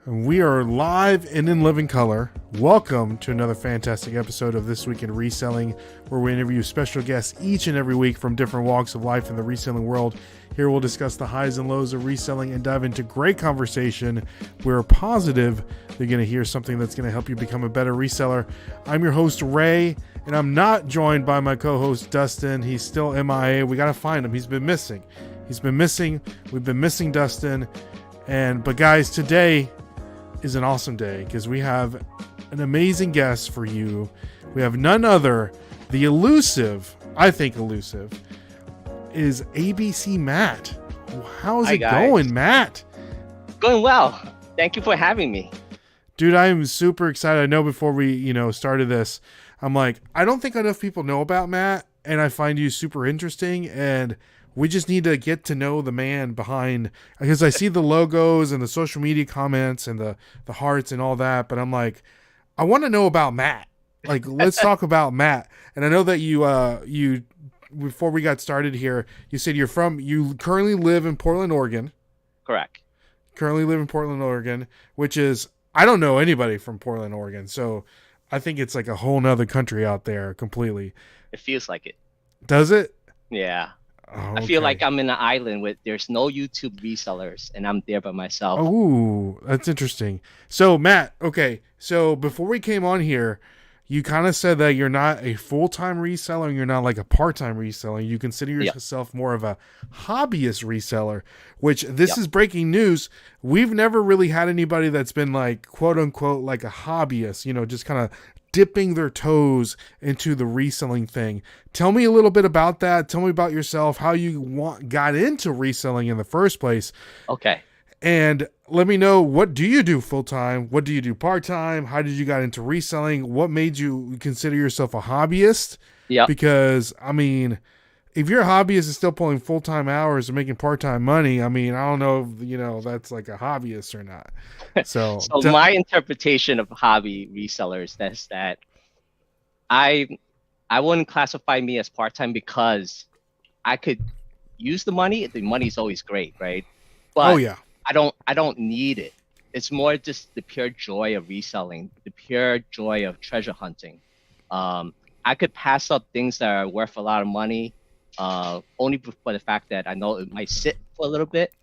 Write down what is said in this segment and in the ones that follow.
We are live and in living color. Welcome to another fantastic episode of This Week in Reselling, where we interview special guests each and every week from different walks of life in the reselling world. Here we'll discuss the highs and lows of reselling and dive into great conversation. We're positive you're going to hear something that's going to help you become a better reseller. I'm your host, Ray, and I'm not joined by my co-host, Dustin. He's still MIA. We got to find him. He's been missing. We've been missing Dustin. But guys, today is an awesome day because we have an amazing guest for you. We have none other, the elusive, is ABC Matt. How's it going, Matt? Going well. Thank you for having me. Dude, I am super excited. I know before we, started this, I'm like, I don't think enough people know about Matt, and I find you super interesting, and we just need to get to know the man behind, because I see the logos and the social media comments and the hearts and all that, but I'm like, I want to know about Matt. Like, let's talk about Matt. And I know that you before we got started here, you said you currently live in Portland, Oregon. Correct. Currently live in Portland, Oregon, which is, I don't know anybody from Portland, Oregon. So I think it's like a whole nother country out there completely. It feels like it. Does it? Yeah. Oh, okay. I feel like I'm in an island with there's no YouTube resellers and I'm there by myself. Oh, that's interesting. So Matt, okay. So before we came on here, you kind of said that you're not a full-time reseller and you're not like a part-time reseller. You consider yourself more of a hobbyist reseller, which this is breaking news. We've never really had anybody that's been like, quote unquote, like a hobbyist, just kind of dipping their toes into the reselling thing. Tell me a little bit about that. Tell me about yourself, how you got into reselling in the first place. Okay. And let me know, what do you do full-time? What do you do part-time? How did you get into reselling? What made you consider yourself a hobbyist? Yeah. Because, I mean, if you're a hobbyist and still pulling full-time hours and making part-time money, I mean, I don't know if, that's like a hobbyist or not. So, my interpretation of hobby resellers is that I wouldn't classify me as part-time because I could use the money. The money's always great, right? But I don't need it. It's more just the pure joy of reselling, the pure joy of treasure hunting. I could pass up things that are worth a lot of money, only for the fact that I know it might sit for a little bit.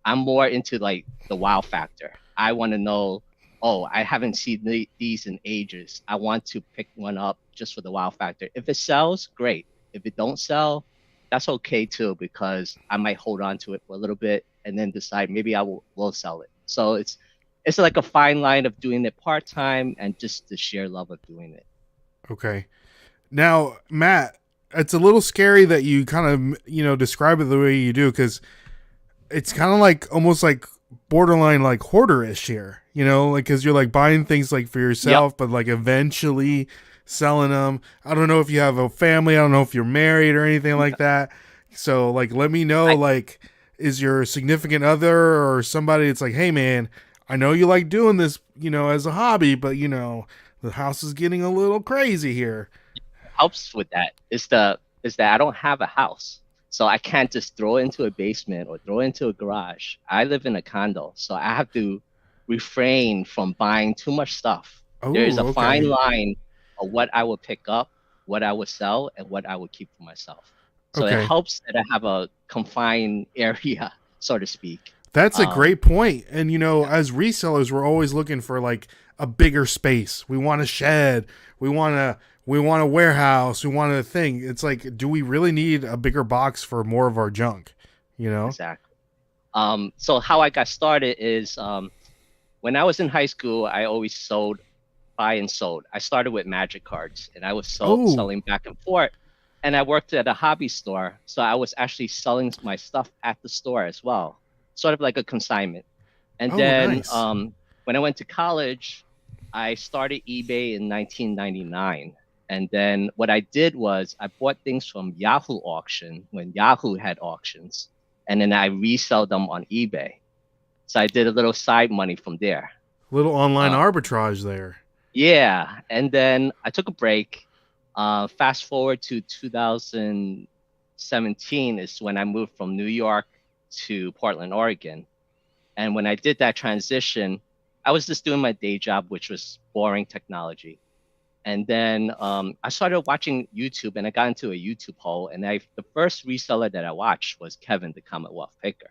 I'm more into like the wow factor. I want to know, I haven't seen these in ages. I want to pick one up just for the wow factor. If it sells, great. If it don't sell, that's okay too, because I might hold on to it for a little bit and then decide maybe I will sell it. So it's like a fine line of doing it part-time and just the sheer love of doing it. Okay. Now, Matt, it's a little scary that you kind of, describe it the way you do, because it's kind of like almost like borderline like hoarder-ish here, like, because you're like buying things like for yourself, but like eventually selling them. I don't know if you have a family. I don't know if you're married or anything like that. So like, let me know, is your significant other or somebody, it's like, hey man, I know you like doing this, as a hobby, but the house is getting a little crazy here. Helps with that is that I don't have a house. So I can't just throw it into a basement or throw it into a garage. I live in a condo, so I have to refrain from buying too much stuff. There is a fine line of what I will pick up, what I will sell, and what I will keep for myself. So it helps that I have a confined area, so to speak. That's a great point. And, as resellers, we're always looking for like a bigger space. We want a shed. We want a warehouse. We want a thing. It's like, do we really need a bigger box for more of our junk? Exactly. So how I got started is when I was in high school, I always buy and sold. I started with magic cards and I was selling back and forth. And I worked at a hobby store, so I was actually selling my stuff at the store as well, sort of like a consignment. And then when I went to college, I started eBay in 1999. And then what I did was I bought things from Yahoo auction when Yahoo had auctions, and then I resell them on eBay. So I did a little side money from there. Little online arbitrage there. Yeah, and then I took a break. Fast forward to 2017 is when I moved from New York to Portland, Oregon. And when I did that transition, I was just doing my day job, which was boring technology. And then I started watching YouTube, and I got into a YouTube hole. And the first reseller that I watched was Kevin, the Commonwealth Picker.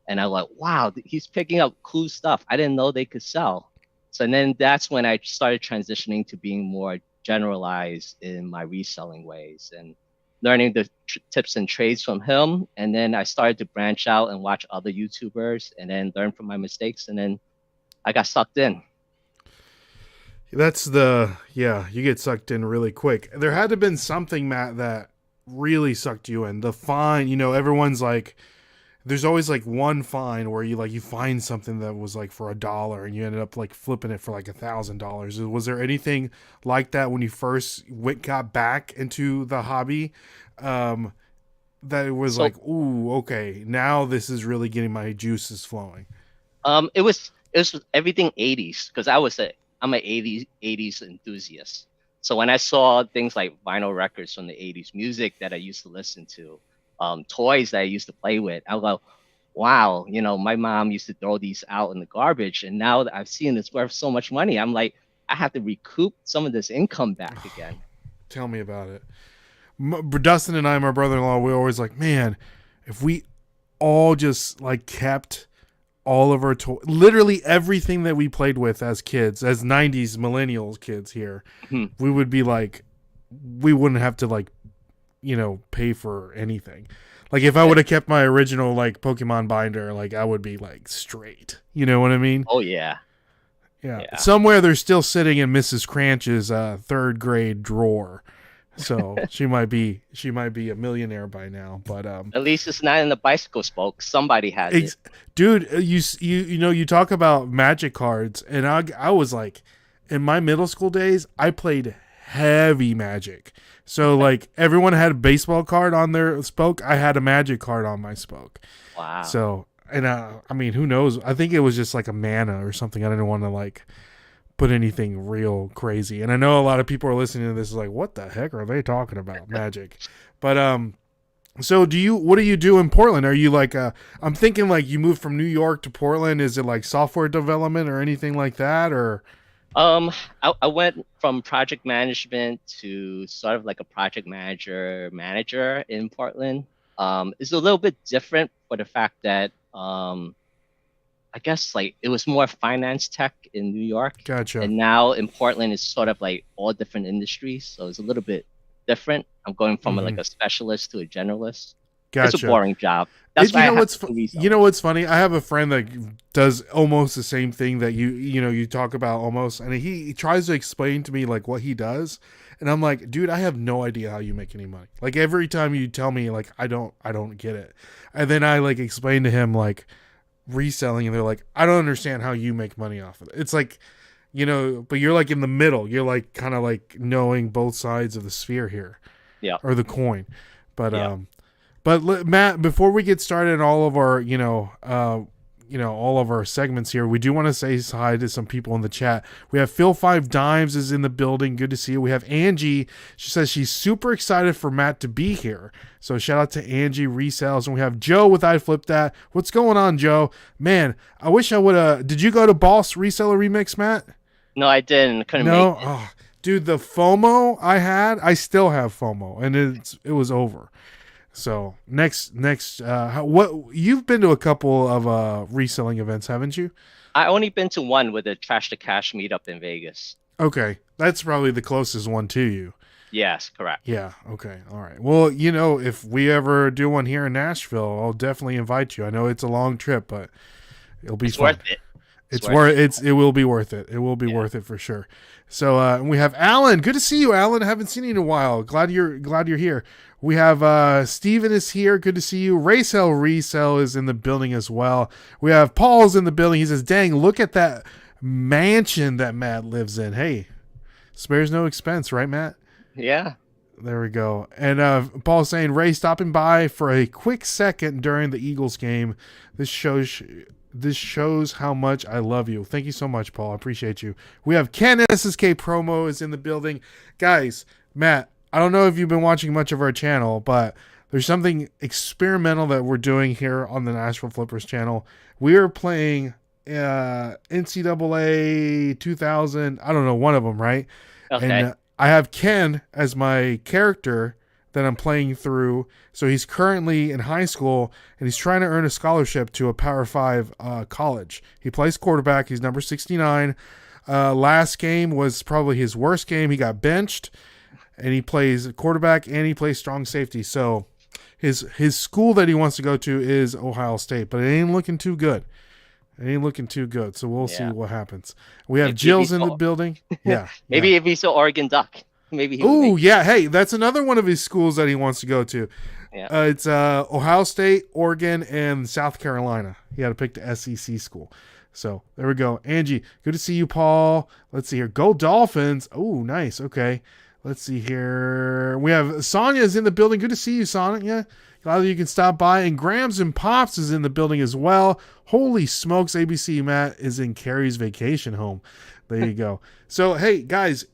And I was like, wow, he's picking up cool stuff. I didn't know they could sell. So and then that's when I started transitioning to being more generalized in my reselling ways and learning the tips and trades from him. And then I started to branch out and watch other YouTubers and then learn from my mistakes. And then I got sucked in. You get sucked in really quick. There had to have been something, Matt, that really sucked you in. The fine, everyone's like, there's always like one fine where you find something that was like for $1 and you ended up like flipping it for like $1,000. Was there anything like that when you first got back into the hobby? That it was like, ooh, okay, now this is really getting my juices flowing. It was everything 80s because I'm an 80s enthusiast. So when I saw things like vinyl records from the 80s, music that I used to listen to, toys that I used to play with, I was like, wow, my mom used to throw these out in the garbage, and now that I've seen it's worth so much money, I'm like, I have to recoup some of this income back again. Tell me about it. Dustin and I, my brother-in-law, we were always like, man, if we all just like kept all of our literally everything that we played with as kids, as 90s millennials kids here, we would be like, we wouldn't have to like, pay for anything. Like if I would have kept my original like Pokemon binder, like I would be like straight. You know what I mean? Oh yeah. Yeah. Somewhere they're still sitting in Mrs. Cranch's third grade drawer. So she might be a millionaire by now, but at least it's not in the bicycle spoke. Somebody has it. Dude, you talk about magic cards, and I was like, in my middle school days, I played heavy Magic. So like everyone had a baseball card on their spoke. I had a Magic card on my spoke. Wow. So and I mean, who knows? I think it was just like a mana or something. I didn't want to like put anything real crazy. And I know a lot of people are listening to this like, what the heck are they talking about? Magic. But so what do you do in Portland? Are you like I'm thinking like you moved from New York to Portland. Is it like software development or anything like that? Or I went from project management to sort of like a project manager in Portland. It's a little bit different for the fact that I guess like it was more finance tech in New York. Gotcha. And now in Portland, it's sort of like all different industries. So it's a little bit different. I'm going from like a specialist to a generalist. Gotcha. It's a boring job. That's why you know what's funny? I have a friend that does almost the same thing that you talk about almost, and he tries to explain to me like what he does, and I'm like, dude, I have no idea how you make any money. Like every time you tell me, like I don't get it, and then I like explain to him like reselling, and they're like, I don't understand how you make money off of it. It's like, but you're like in the middle. You're like kind of like knowing both sides of the sphere here, or the coin, but But Matt, before we get started in all of our, all of our segments here, we do want to say hi to some people in the chat. We have Phil 5 Dimes is in the building. Good to see you. We have Angie. She says she's super excited for Matt to be here. So shout out to Angie Resells. And we have Joe with I Flip That. What's going on, Joe? Man, I wish I would have. Did you go to Boss Reseller Remix, Matt? No, I didn't. Couldn't make it. Oh, dude, the FOMO I still have FOMO, and it was over. So next, what you've been to a couple of reselling events, haven't you? I only been to one with a Trash to Cash meetup in Vegas. Okay, that's probably the closest one to you. Yes, correct. Yeah. Okay. All right. Well, if we ever do one here in Nashville, I'll definitely invite you. I know it's a long trip, but it'll be fun. Worth it. It will be worth it. It will be worth it for sure. So we have Alan. Good to see you, Alan. I haven't seen you in a while. Glad you're here. We have Steven is here. Good to see you. Resell is in the building as well. We have Paul's in the building. He says, dang, look at that mansion that Matt lives in. Hey, spares no expense, right, Matt? Yeah. There we go. And Paul's saying, Ray stopping by for a quick second during the Eagles game. This shows how much I love you. Thank you so much, Paul. I appreciate you. We have Ken SSK Promo is in the building. Guys, Matt, I don't know if you've been watching much of our channel, but there's something experimental that we're doing here on the Nashville Flippers channel. We are playing NCAA 2000. I don't know, one of them, right? And Okay. I have Ken as my character that I'm playing through. So he's currently in high school and he's trying to earn a scholarship to a Power 5 college. He plays quarterback. He's number 69. Last game was probably his worst game. He got benched, and he plays quarterback and he plays strong safety. So his school that he wants to go to is Ohio State, but it ain't looking too good. It ain't looking too good. So we'll see Yeah. what happens. We have Maybe if Jill's he's in the so, building. Yeah, yeah. maybe if he's an Oregon Duck, maybe he would Oh make it. yeah, hey, that's another one of his schools that he wants to go to. Yeah. It's Ohio State, Oregon, and South Carolina. He had to pick the SEC school. So there we go. Angie, good to see you, Paul. Let's see here. Go Dolphins. Oh, nice. Okay. Let's see here. We have Sonia's in the building. Good to see you, Sonia. Yeah. Glad that you can stop by. And Grams and Pops is in the building as well. Holy smokes, ABC Matt is in Carrie's vacation home. There you go. So, hey, guys,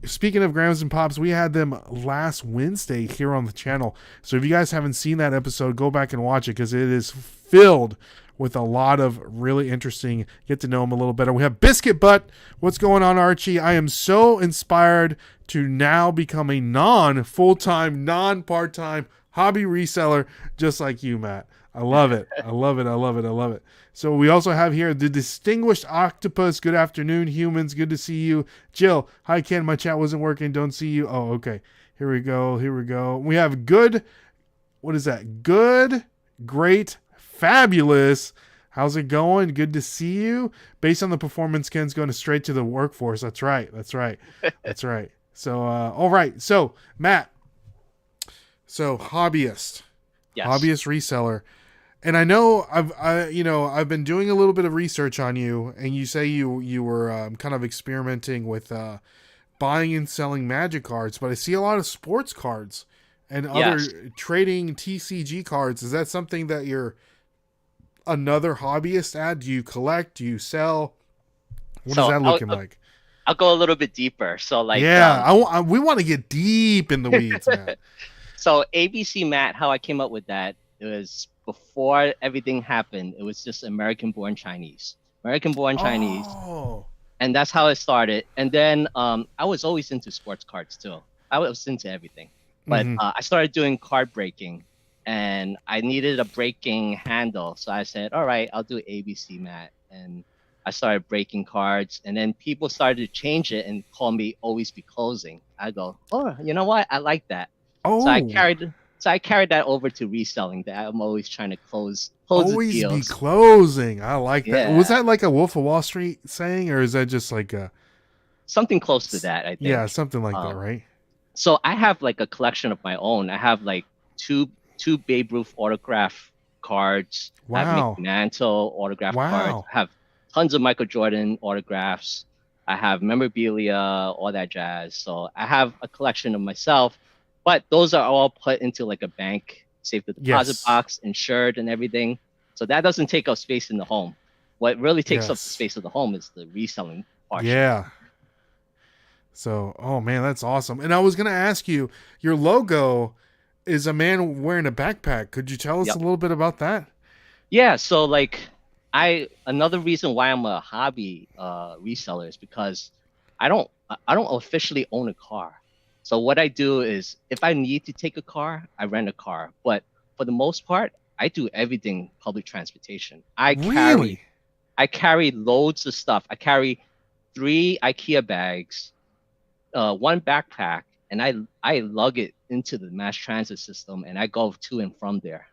speaking of Grams and Pops, we had them last Wednesday here on the channel. So if you guys haven't seen that episode, go back and watch it because it is filled with a lot of really interesting, get to know them a little better. We have Biscuit Butt. What's going on, Archie? I am so inspired to now become a non-full-time, non-part-time hobby reseller just like you, Matt. I love it. I love it. I love it. I love it. So we also have here the Distinguished Octopus. Good afternoon, humans. Good to see you. Jill, hi, Ken. My chat wasn't working. Don't see you. Oh, okay. Here we go. Here we go. We have good. What is that? Good, great, fabulous. How's it going? Good to see you. Based on the performance, Ken's going straight to the workforce. That's right. That's right. That's right. So, all right. So, Matt. So, hobbyist. Yes. Hobbyist reseller. And I know I've been doing a little bit of research on you, and you say you were kind of experimenting with buying and selling Magic cards, but I see a lot of sports cards and other Yes. trading TCG cards. Is that something that you're another hobbyist at? Do you collect? Do you sell? What So is that looking like? I'll go a little bit deeper. So like Yeah, we want to get deep in the weeds, man. so ABC Matt, how I came up with that, it was before everything happened. It was just American born Chinese. American born Chinese. Oh, And that's how it started. And then I was always into sports cards too. I was into everything. But I started doing card breaking and I needed a breaking handle. So I said, all right, I'll do ABC Matt. And I started breaking cards. And then people started to change it and call me Always Be Closing. I go, oh, you know what? I like that. oh, So I carried that over to reselling. That I'm always trying to close the always be deals. closing. I like that. Was Yeah. that like a Wolf of Wall Street saying, or is that just like a Something close to that, I think. yeah, something like that, Um, right? so I have like a collection of my own. I have like two Babe Ruth autograph cards. I have Wow, Mickey Mantle autograph cards. wow. I have tons of Michael Jordan autographs. I have memorabilia, all that jazz. So I have a collection of myself, but those are all put into like a bank, safe deposit Yes, box, insured and everything. So that doesn't take up space in the home. What really takes up the yes, space of the home is the reselling portion. yeah. So, oh man, that's awesome. And I was gonna ask you, your logo is a man wearing a backpack. Could you tell us a Yep. little bit about that? Yeah, so like another reason why I'm a hobby reseller is because I don't officially own a car. So what I do is if I need to take a car, I rent a car. But for the most part, I do everything public transportation. Really? I carry loads of stuff. I carry 3 IKEA bags, one backpack, and I lug it into the mass transit system and I go to and from there.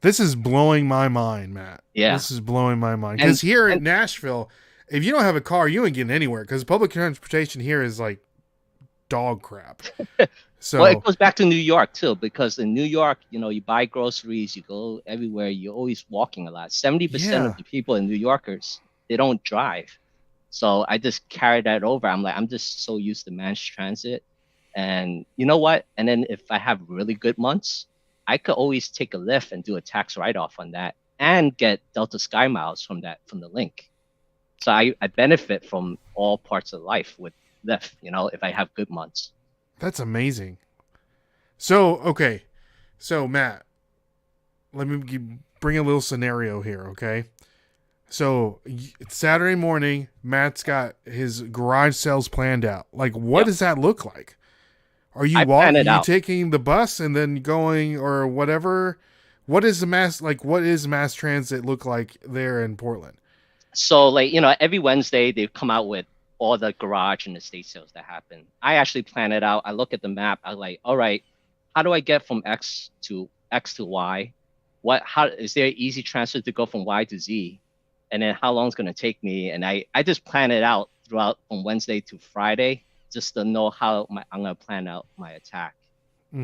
This is blowing my mind, Matt. Yeah. This is blowing my mind. And Because here in and Nashville, if you don't have a car, you ain't getting anywhere. Because public transportation here is like dog crap. well, So it goes back to New York too, because in New York, you buy groceries, you go everywhere, you're always walking a lot. 70% yeah, of the people in New Yorkers, they don't drive. So I just carry that over. I'm like, I'm just so used to mass transit. And you know what? And then if I have really good months, I could always take a Lyft and do a tax write-off on that and get Delta Sky Miles from the link. So I benefit from all parts of life with Lyft, if I have good months. that's amazing. So okay, so Matt, let me bring a little scenario here. Okay, So it's Saturday morning. Matt's got his garage sales planned out. Like, what Yep. does that look like? Are you I plan Are it you out. taking the bus and then going or whatever? What is the mass like? What is mass transit look like there in Portland? So like, every Wednesday they come out with all the garage and estate sales that happen. I actually plan it out. I look at the map. I like, all right, how do I get from X to Y? How is there easy transfer to go from Y to Z? And then how long it's gonna take me? And I just plan it out throughout from Wednesday to Friday just to know I'm gonna plan out my attack.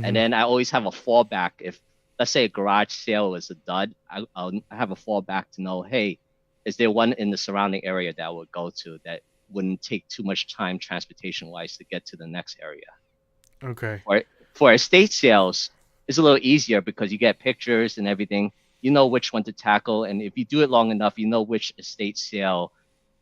And Mm-hmm. then I always have a fallback. If let's say a garage sale is a dud, I have a fallback to know, hey, is there one in the surrounding area that I would go to that wouldn't take too much time transportation wise to get to the next area? Okay. Or for estate sales, it's a little easier because you get pictures and everything. You know which one to tackle, and if you do it long enough, you know which estate sale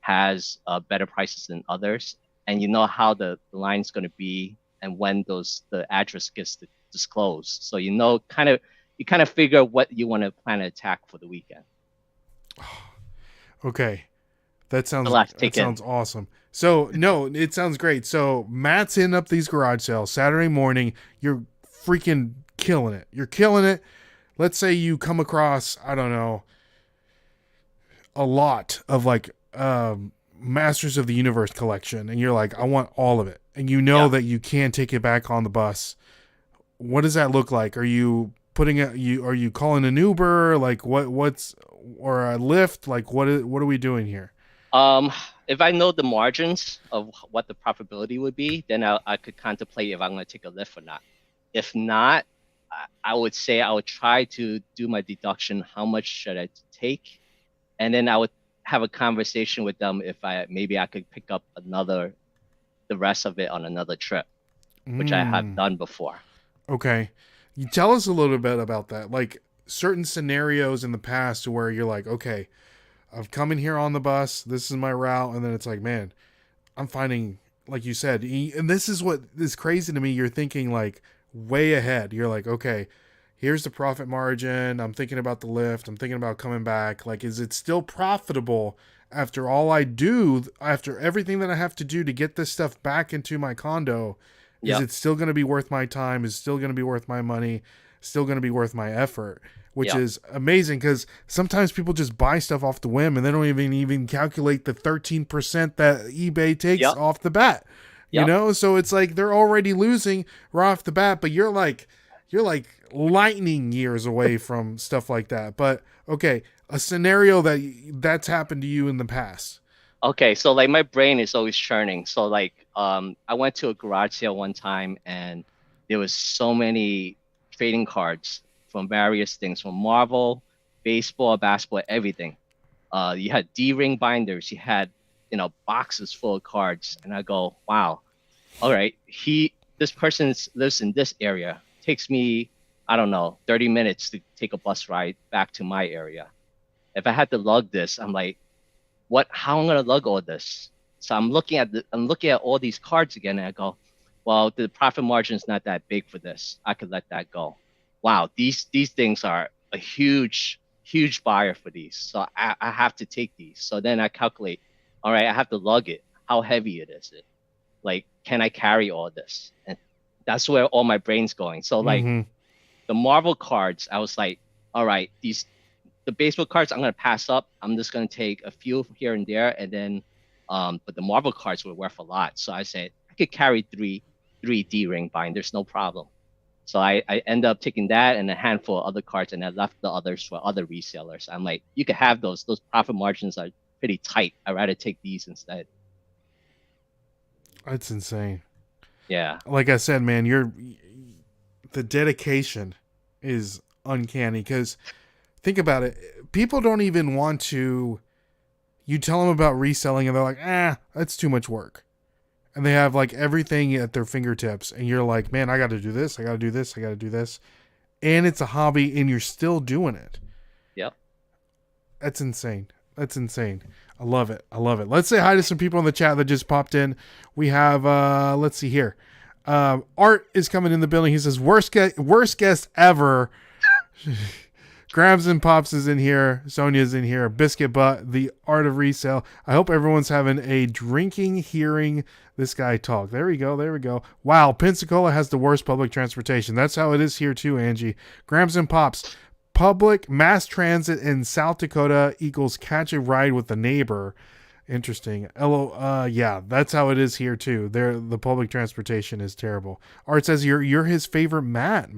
has better prices than others, and you know how the line's going to be and when the address gets disclosed. So you kind of figure what you want to plan to attack for the weekend. Okay. A lot to That take in. sounds awesome. So no, it sounds great. So Matt's hitting up these garage sales Saturday morning. You're freaking killing it. You're killing it. Let's say you come across, I don't know, a lot of like Masters of the Universe collection, and you're like, I want all of it, and you know Yeah. that you can't take it back on the bus. What does that look like? Are you putting a you are you calling an Uber? Like what's or a Lyft? Like what are we doing here? Um, if I know the margins of what the profitability would be, then I could contemplate if I'm going to take a lift or not. If not, I would say I would try to do my deduction. How much should I take? And then I would have a conversation with them if maybe I could pick up the rest of it on another trip, which I have Mm, done before. okay. You tell us a little bit about that. Like certain scenarios in the past where you're like, okay, I've come in here on the bus. This is my route. And then it's like, man, I'm finding, like you said, and this is what is crazy to me. You're thinking like way ahead. You're like, okay, here's the profit margin. I'm thinking about the lift. I'm thinking about coming back. Like, is it still profitable after all I do, after everything that I have to do to get this stuff back into my condo? Is Yep. it still going to be worth my time? Is it still going to be worth my money? Still going to be worth my effort? Which Yep. is amazing because sometimes people just buy stuff off the whim and they don't even calculate the 13% that eBay takes Yep. off the bat. You Yep. know, so it's like they're already losing right off the bat, but you're like lightning years away from stuff like that. But okay, a scenario that's happened to you in the past. Okay, so like my brain is always churning. So like I went to a garage sale one time and there was so many trading cards from various things from Marvel, baseball, basketball, everything. You had D-ring binders, you had boxes full of cards and I go, "Wow. All right, this person lives in this area. Takes me I don't know, 30 minutes to take a bus ride back to my area. If I had to lug this, I'm like how I'm gonna lug all this. So I'm looking at all these cards again, and I go, well, the profit margin is not that big for this. I could let that go. Wow, these things are a huge buyer for these. So I have to take these. So then I calculate, all right, I have to lug it. How heavy it is it? Like, can I carry all this? And that's where all my brain's going. So like Mm-hmm. the Marvel cards, I was like, all right, the baseball cards I'm gonna pass up. I'm just gonna take a few here and there, and then, but the Marvel cards were worth a lot. So I said I could carry three D-ring binders, no problem. So I end up taking that and a handful of other cards, and I left the others for other resellers. I'm like, you could have those. Those profit margins are pretty tight. I'd rather take these instead. That's insane. Yeah. Like I said, man, the dedication is uncanny because think about it. People don't even want to. You tell them about reselling, and they're like, that's too much work. And they have like everything at their fingertips, and you're like, man, I got to do this, I got to do this, I got to do this, and it's a hobby, and you're still doing it. Yep. That's insane. That's insane. I love it. I love it. Let's say hi to some people in the chat that just popped in. We have let's see here. Art is coming in the building. He says worst guest ever. Grabs and Pops is in here. Sonia's in here. Biscuit Butt, the art of resale. I hope everyone's having a drinking, hearing this guy talk. There we go. There we go. Wow, Pensacola has the worst public transportation. That's how it is here too, Angie. Grabs and Pops. Public mass transit in South Dakota equals catch a ride with a neighbor. Interesting. Yeah, that's how it is here too. The public transportation is terrible. Art says you're his favorite Matt.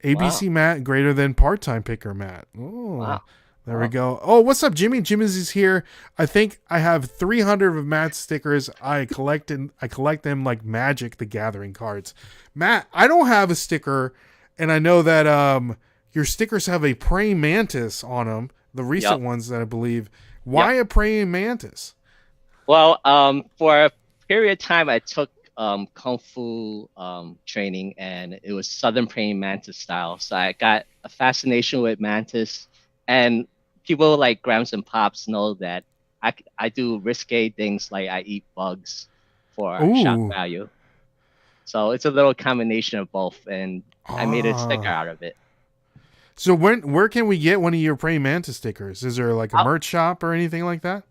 ABC Wow. Matt greater than part-time picker Matt. Oh, Wow. there we Wow. go. Oh, what's up, Jimmy? Jimmy's is here. I think I have 300 of Matt's stickers. I collect them like Magic the Gathering cards. Matt, I don't have a sticker, and I know that your stickers have a praying mantis on them. The recent Yep. ones that I believe. Yep. Why a praying mantis? Well, for a period of time, I took kung fu training, and it was Southern praying mantis style. So I got a fascination with mantis, and people like Grams and Pops know that I do risque things like I eat bugs for shock Ooh. value. So it's a little combination of both, and I made a sticker Ah. out of it. So where can we get one of your praying mantis stickers? Is there like a Oh, merch shop or anything like that?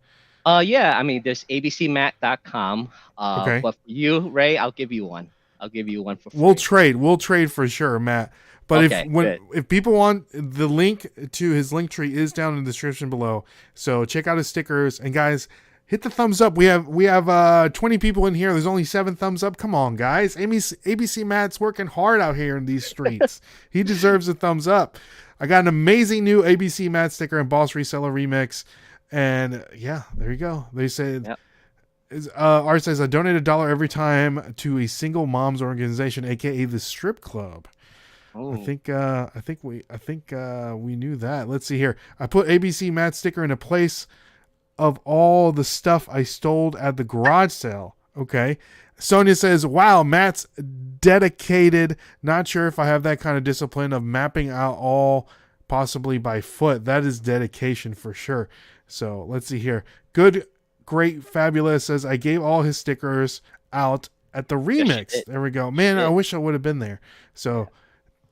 yeah, I mean, there's abcmat.com. Okay. But for you, Ray, I'll give you one. I'll give you one for We'll free. trade. We'll trade for sure, Matt. But Okay, good. if people want, the link to his link tree is down in the description below. So check out his stickers, and guys, hit the thumbs up. We have 20 people in here. There's only 7 thumbs up. Come on, guys. ABC Matt's working hard out here in these streets. He deserves a thumbs up. I got an amazing new ABC Matt sticker and Boss Reseller Remix. And yeah, there you go. They said, Yep. Art says, I donate $1 every time to a single mom's organization, aka the Strip Club. Oh, I think we knew that. Let's see here. I put ABC Matt sticker in a place of all the stuff I stole at the garage sale. Okay. Sonia says, wow, Matt's dedicated. Not sure if I have that kind of discipline of mapping out all possibly by foot. That is dedication for sure. So let's see here. Good, great, fabulous says, I gave all his stickers out at the yes, you remix. did. There we go. Yes, you Man, I did. wish I would have been there. So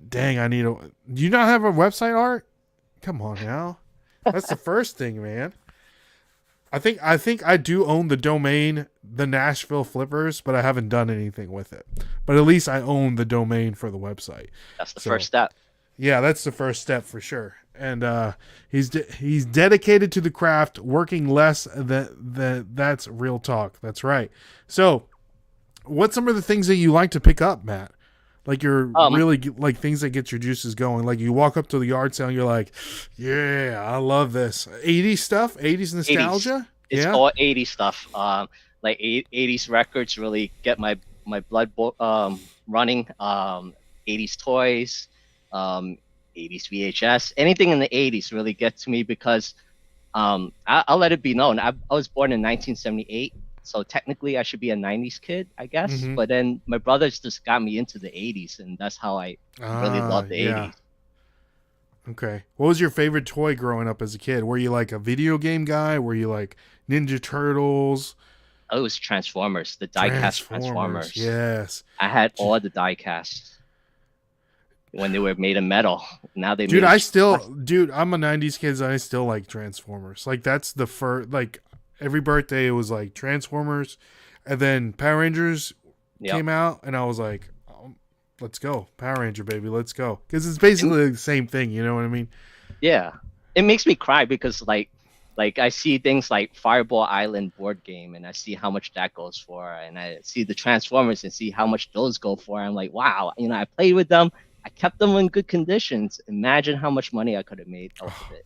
dang, do you not have a website, Art? Come on now. That's the first thing, man. I think I do own the domain, the Nashville Flippers, but I haven't done anything with it. But at least I own the domain for the website. That's the So first step. yeah, that's the first step for sure. And he's dedicated to the craft, working less than that's real talk. That's right. So, what's some of the things that you like to pick up, Matt? Like you're Um, really like things that get your juices going. Like you walk up to the yard sale and you're like, yeah, I love this. 80s stuff, 80s 80s. nostalgia. It's Yeah. all 80s stuff. Like 80s records really get my running. 80s toys, 80s VHS, anything in the 80s really gets to me because I'll let it be known. I was born in 1978, so technically I should be a 90s kid, I guess. Mm-hmm. But then my brothers just got me into the 80s, and that's how I really love the Yeah. 80s. Okay. What was your favorite toy growing up as a kid? Were you like a video game guy? Were you like Ninja Turtles? Oh, it was Transformers, the diecast Transformers. Yes. I had all the diecasts when they were made of metal. Now they Dude, made I'm a 90s kid, and I still like Transformers. Like that's the first, like every birthday it was like Transformers, and then Power Rangers Yep. came out, and I was like, let's go. Power Ranger, baby, let's go. Because it's basically the same thing, you know what I mean? Yeah, it makes me cry because like I see things like Fireball Island board game, and I see how much that goes for, and I see the Transformers and see how much those go for. I'm like, wow, I played with them. I kept them in good conditions. Imagine how much money I could have made off of it.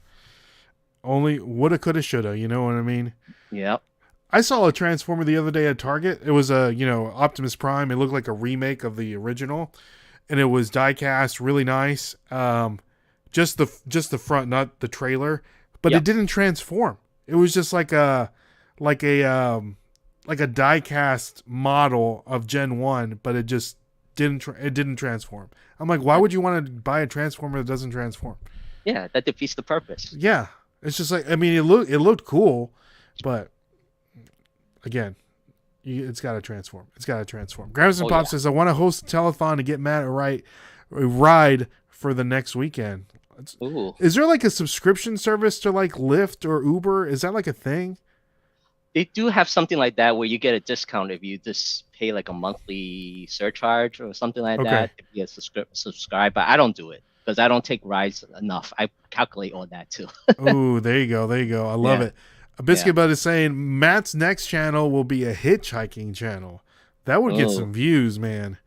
Only woulda, coulda, shoulda, you know what I mean? Yep. I saw a Transformer the other day at Target. It was a, Optimus Prime. It looked like a remake of the original, and it was die-cast, really nice. Just the front, not the trailer, but Yep. it didn't transform. It was just like a die-cast model of Gen 1, but it just didn't transform. I'm like, why would you want to buy a Transformer that doesn't transform? Yeah, that defeats the purpose. Yeah, it's just like, I mean, it looked cool, but again, it's got to transform. It's got to transform. Grams and Oh, Pop yeah. says, I want to host a telethon to get Matt a ride for the next weekend. Ooh. Is there like a subscription service to like Lyft or Uber? Is that like a thing? They do have something like that where you get a discount if you just pay like a monthly surcharge or something like Okay. that if you subscribe. But I don't do it because I don't take rides enough. I calculate all that too. Oh, there you go. There you go. I love Yeah, it. A yeah. Biscuit Bud is saying Matt's next channel will be a hitchhiking channel. That would get Oh, some views, man.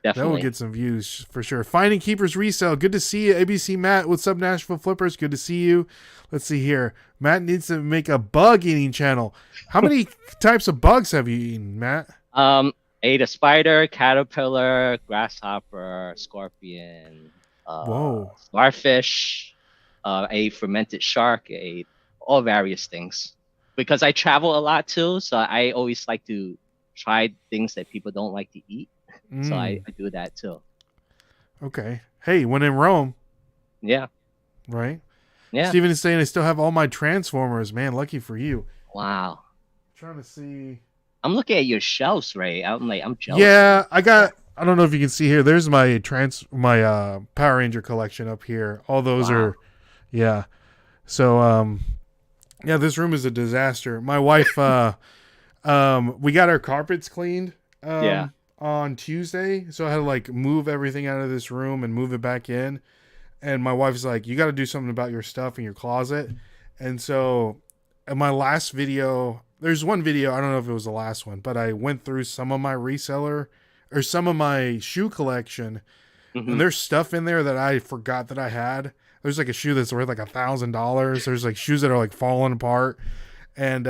That would definitely. get some views for sure. Finding Keepers Resale. Good to see you. ABC Matt. What's up, Nashville Flippers? Good to see you. Let's see here. Matt needs to make a bug eating channel. How many types of bugs have you eaten, Matt? Ate a spider, caterpillar, grasshopper, scorpion, Whoa. starfish, a fermented shark, ate all various things. Because I travel a lot too, so I always like to try things that people don't like to eat. So Mm, I do that too. okay. Hey, when in Rome, Yeah, right? yeah. Steven is saying I still have all my Transformers. Man, lucky for you. Wow. Trying to see. I'm looking at your shelves, Ray. I'm jealous of Yeah, you. I got. I don't know if you can see here. There's my Power Ranger collection up here. All those Wow. are, yeah. So yeah, this room is a disaster. My wife we got our carpets cleaned Yeah. on Tuesday, so I had to like move everything out of this room and move it back in. And my wife's like, "You got to do something about your stuff in your closet." And so, in my last video, there's one video, I don't know if it was the last one, but I went through some of my reseller or some of my shoe collection, Hmm. and there's stuff in there that I forgot that I had. There's like a shoe that's worth like $1,000. There's like shoes that are like falling apart, and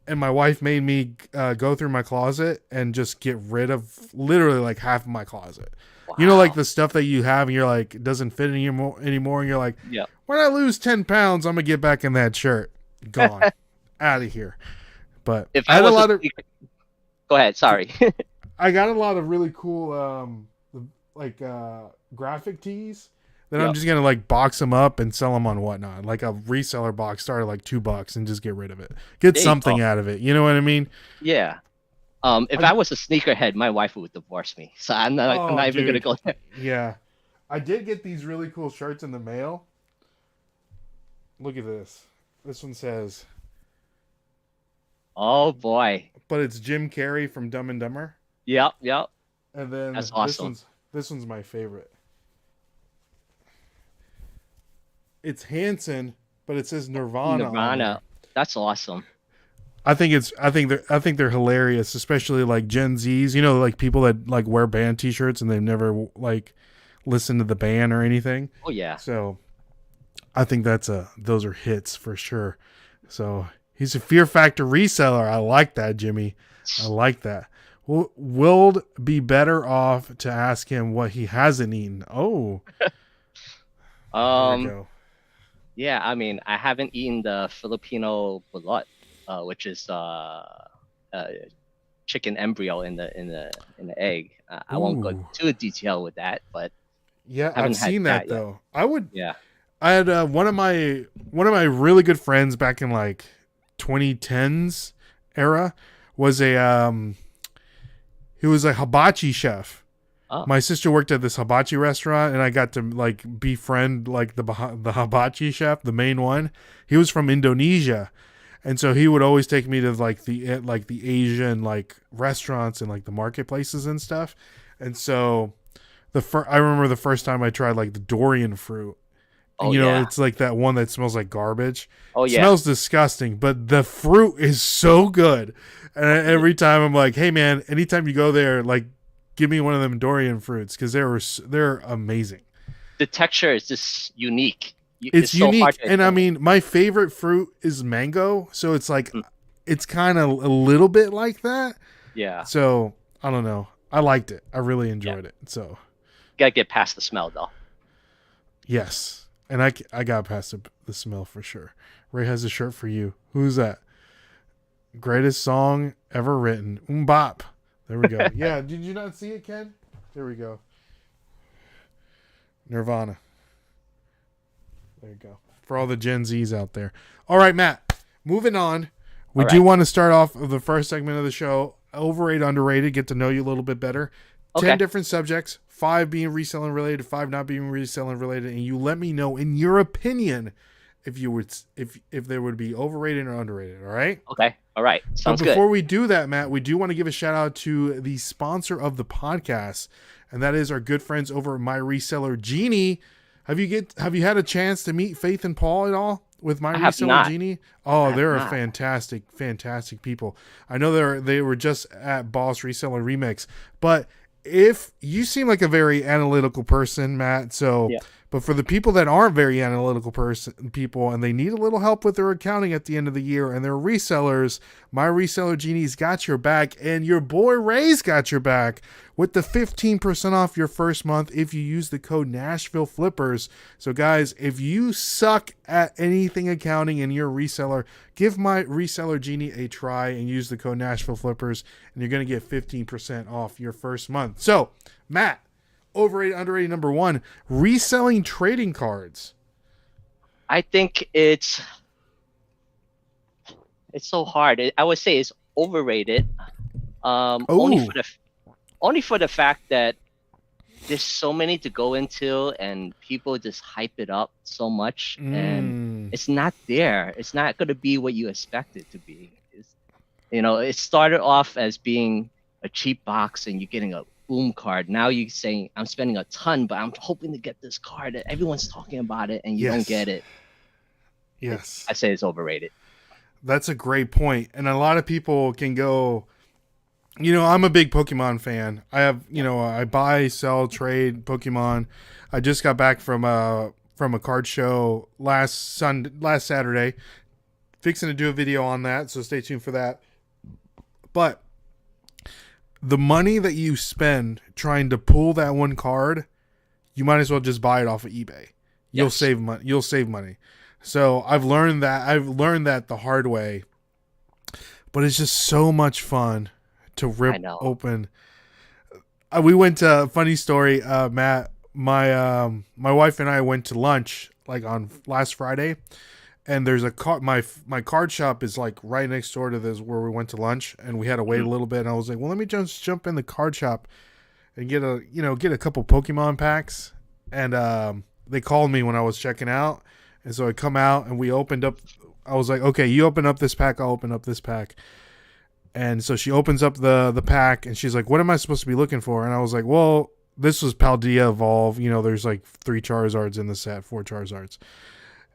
my wife made me go through my closet and just get rid of literally like half of my closet. You know, like Wow. the stuff that you have, and you're like, it doesn't fit anymore, and you're like, Yeah. when I lose 10 pounds, I'm gonna get back in that shirt. Gone, out of here. But If I I had a was a lot of, sneaker, go ahead. Sorry. I got a lot of really cool, like graphic tees that I'm Yep. just gonna like box them up and sell them on whatnot. Like a reseller box started like $2 and just get rid of it, get There you something go. out of it. You know what I mean? Yeah. If I, I was a sneakerhead, my wife would divorce me. So I'm oh, not even gonna dude, go there. yeah. I did get these really cool shirts in the mail. Look at this. This one says, Oh boy. but it's Jim Carrey from Dumb and Dumber. Yep, yep. And then That's awesome. this one's my favorite. It's Hanson, but it says Nirvana on there. Nirvana. That's awesome. I think they're hilarious, especially like Gen Zs. You know, like people that like wear band T-shirts and they've never like listened to the band or anything. Oh yeah. So I think those are hits for sure. So he's a Fear Factor reseller. I like that, Jimmy. I like that. Will be better off to ask him what he hasn't eaten. Oh, there we Um. go. Yeah. I mean, I haven't eaten the Filipino balut, which is uh, chicken embryo in the egg. I won't go Ooh, too detail with that, but yeah, I've haven't had seen that that yet. though. I would. Yeah. I had one of my really good friends back in like 2010s era was he was a hibachi chef. Oh. My sister worked at this hibachi restaurant, and I got to like befriend like the hibachi chef, the main one. He was from Indonesia, and so he would always take me to like the Asian like restaurants and like the marketplaces and stuff. And so I remember the first time I tried like the durian fruit. And, Oh you know, yeah. it's like that one that smells like garbage. Oh yeah. Smells disgusting, but the fruit is so good. And every time I'm like, hey man, anytime you go there, like, give me one of them durian fruits because they're amazing. The texture is just unique. It's It's so hard unique, to and I explain. mean, my favorite fruit is mango, so it's like Mm. it's kind of a little bit like that. Yeah. So I don't know. I liked it. I really Yeah. enjoyed it. So Gotta get past the smell though. yes, and I got past the smell for sure. Ray has a shirt for you. Who's that? Greatest song ever written. Bop. There we go. Yeah, did you not see it, Ken? There we go. Nirvana. There you go. For all the Gen Zs out there. All right, Matt. Moving on. We All do right. want to start off the first segment of the show. Overrated, underrated. Get to know you a little bit better. 10 Okay. different subjects. 5 being reselling related, 5 not being reselling related, and you let me know in your opinion if you would if they would be overrated or underrated. All right. Okay. All right. But Sounds good. before we do that, Matt, we do want to give a shout out to the sponsor of the podcast, and that is our good friends over at My Reseller Genie. Have you had a chance to meet Faith and Paul at all with My I have Reseller not. Genie? I Oh, have they're a not. fantastic people. I know they were just at Boss Reseller Remix, but if you seem like a very analytical person, Matt, so Yeah. but for the people that aren't very analytical people and they need a little help with their accounting at the end of the year and they're resellers, My Reseller Genie's got your back, and your boy Ray's got your back with the 15% off your first month if you use the code Nashville Flippers. So guys, if you suck at anything accounting and you're a reseller, give My Reseller Genie a try and use the code Nashville Flippers, and you're going to get 15% off your first month. So, Matt, overrated, underrated, number 1, reselling trading cards. I think it's so hard. I would say it's overrated. Only for the fact that there's so many to go into, and people just hype it up so much, and it's not there. It's not going to be what you expect it to be. It started off as being a cheap box, and you're getting a boom card. Now you're saying, I'm spending a ton, but I'm hoping to get this card. Everyone's talking about it, and you don't get it. Yes. I say it's overrated. That's a great point. And a lot of people can go, I'm a big Pokemon fan. I have, I buy, sell, trade Pokemon. I just got back from a card show last Saturday. Fixing to do a video on that, so stay tuned for that. But the money that you spend trying to pull that one card, you might as well just buy it off of eBay. You'll save money. You'll save money. So I've learned that the hard way. But it's just so much fun to rip open. We went to, funny story, Matt, my wife and I went to lunch like on last Friday, and there's a my card shop is like right next door to this where we went to lunch, and we had to wait a little bit, and I was like, well, let me just jump in the card shop and get a couple Pokemon packs. And they called me when I was checking out, and so I come out and we opened up. I was like, okay, you open up this pack, I'll open up this pack. And so she opens up the pack, and she's like, what am I supposed to be looking for? And I was like, well, this was Paldea Evolve. There's like 3 Charizards in the set, 4 Charizards.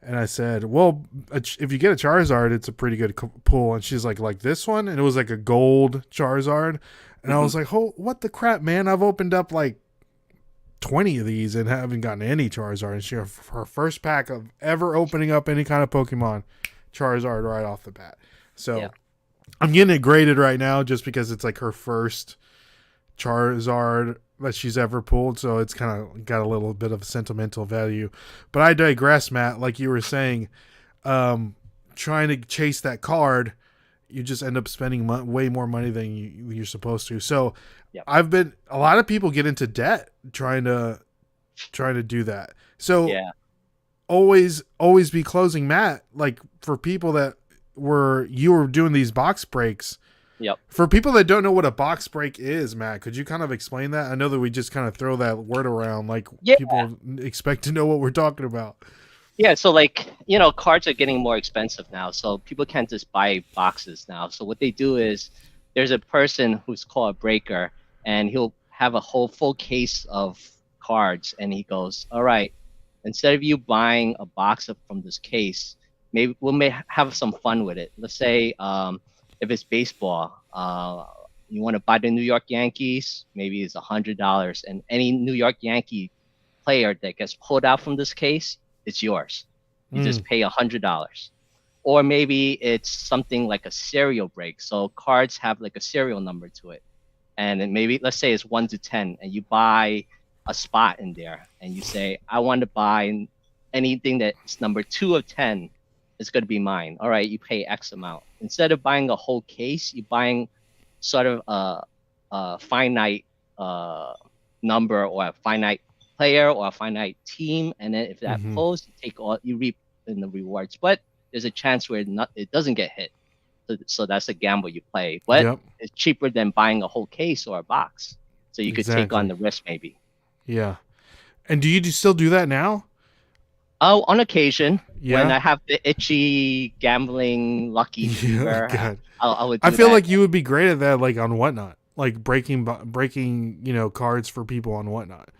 And I said, well, if you get a Charizard, it's a pretty good pull. And she's like this one? And it was like a gold Charizard. And I was like, oh, what the crap, man? I've opened up like 20 of these and haven't gotten any Charizard. And she, her first pack of ever opening up any kind of Pokemon, Charizard right off the bat. So I'm getting it graded right now just because it's like her first Charizard that she's ever pulled, so it's kind of got a little bit of sentimental value. But I digress, Matt. Like you were saying, trying to chase that card, you just end up spending way more money than you're supposed to. So a lot of people get into debt trying to do that. So always be closing, Matt. Like for people that you were doing these box breaks. Yep. For people that don't know what a box break is, Matt, could you kind of explain that? I know that we just kind of throw that word around, like people expect to know what we're talking about. Yeah, so cards are getting more expensive now, so people can't just buy boxes now. So what they do is there's a person who's called a breaker, and he'll have a whole full case of cards, and he goes, all right, instead of you buying a box from this case, maybe we have some fun with it. Let's say if it's baseball, you want to buy the New York Yankees, maybe it's $100, and any New York Yankee player that gets pulled out from this case, it's yours. You just pay $100. Or maybe it's something like a serial break. So cards have like a serial number to it. And then maybe, let's say it's 1 to 10, and you buy a spot in there, and you say, I want to buy anything that's number 2 of 10 is going to be mine. All right, you pay X amount. Instead of buying a whole case, you're buying sort of a finite number, or a finite player, or a finite team, and then if that pulls, you reap in the rewards. But there's a chance where it doesn't get hit. So that's a gamble you play. But it's cheaper than buying a whole case or a box. So you could take on the risk maybe. Yeah. And do you still do that now? Oh, on occasion, when Yeah. I have the itchy gambling lucky Yeah. fever, God. I would I do feel that. like you would be great at that, like on Whatnot, like breaking cards for people on Whatnot.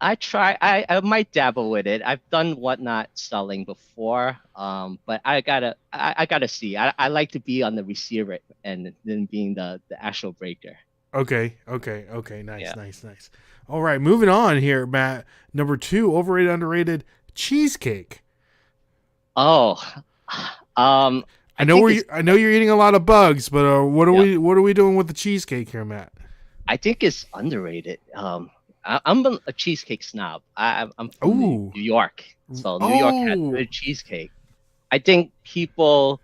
I might dabble with it. I've done whatnot selling before, but I gotta see. I like to be on the receiver and then being the actual breaker. Okay. Okay. Okay. Nice. Yeah. Nice. Nice. All right. Moving on here, Matt. Number two, overrated, underrated cheesecake. Oh, I I know think where it's I know you're eating a lot of bugs, but yeah. what are we doing with the cheesecake here, Matt? I think it's underrated. I'm a cheesecake snob. I'm from Ooh. New York, so New York has Oh. good cheesecake. I think people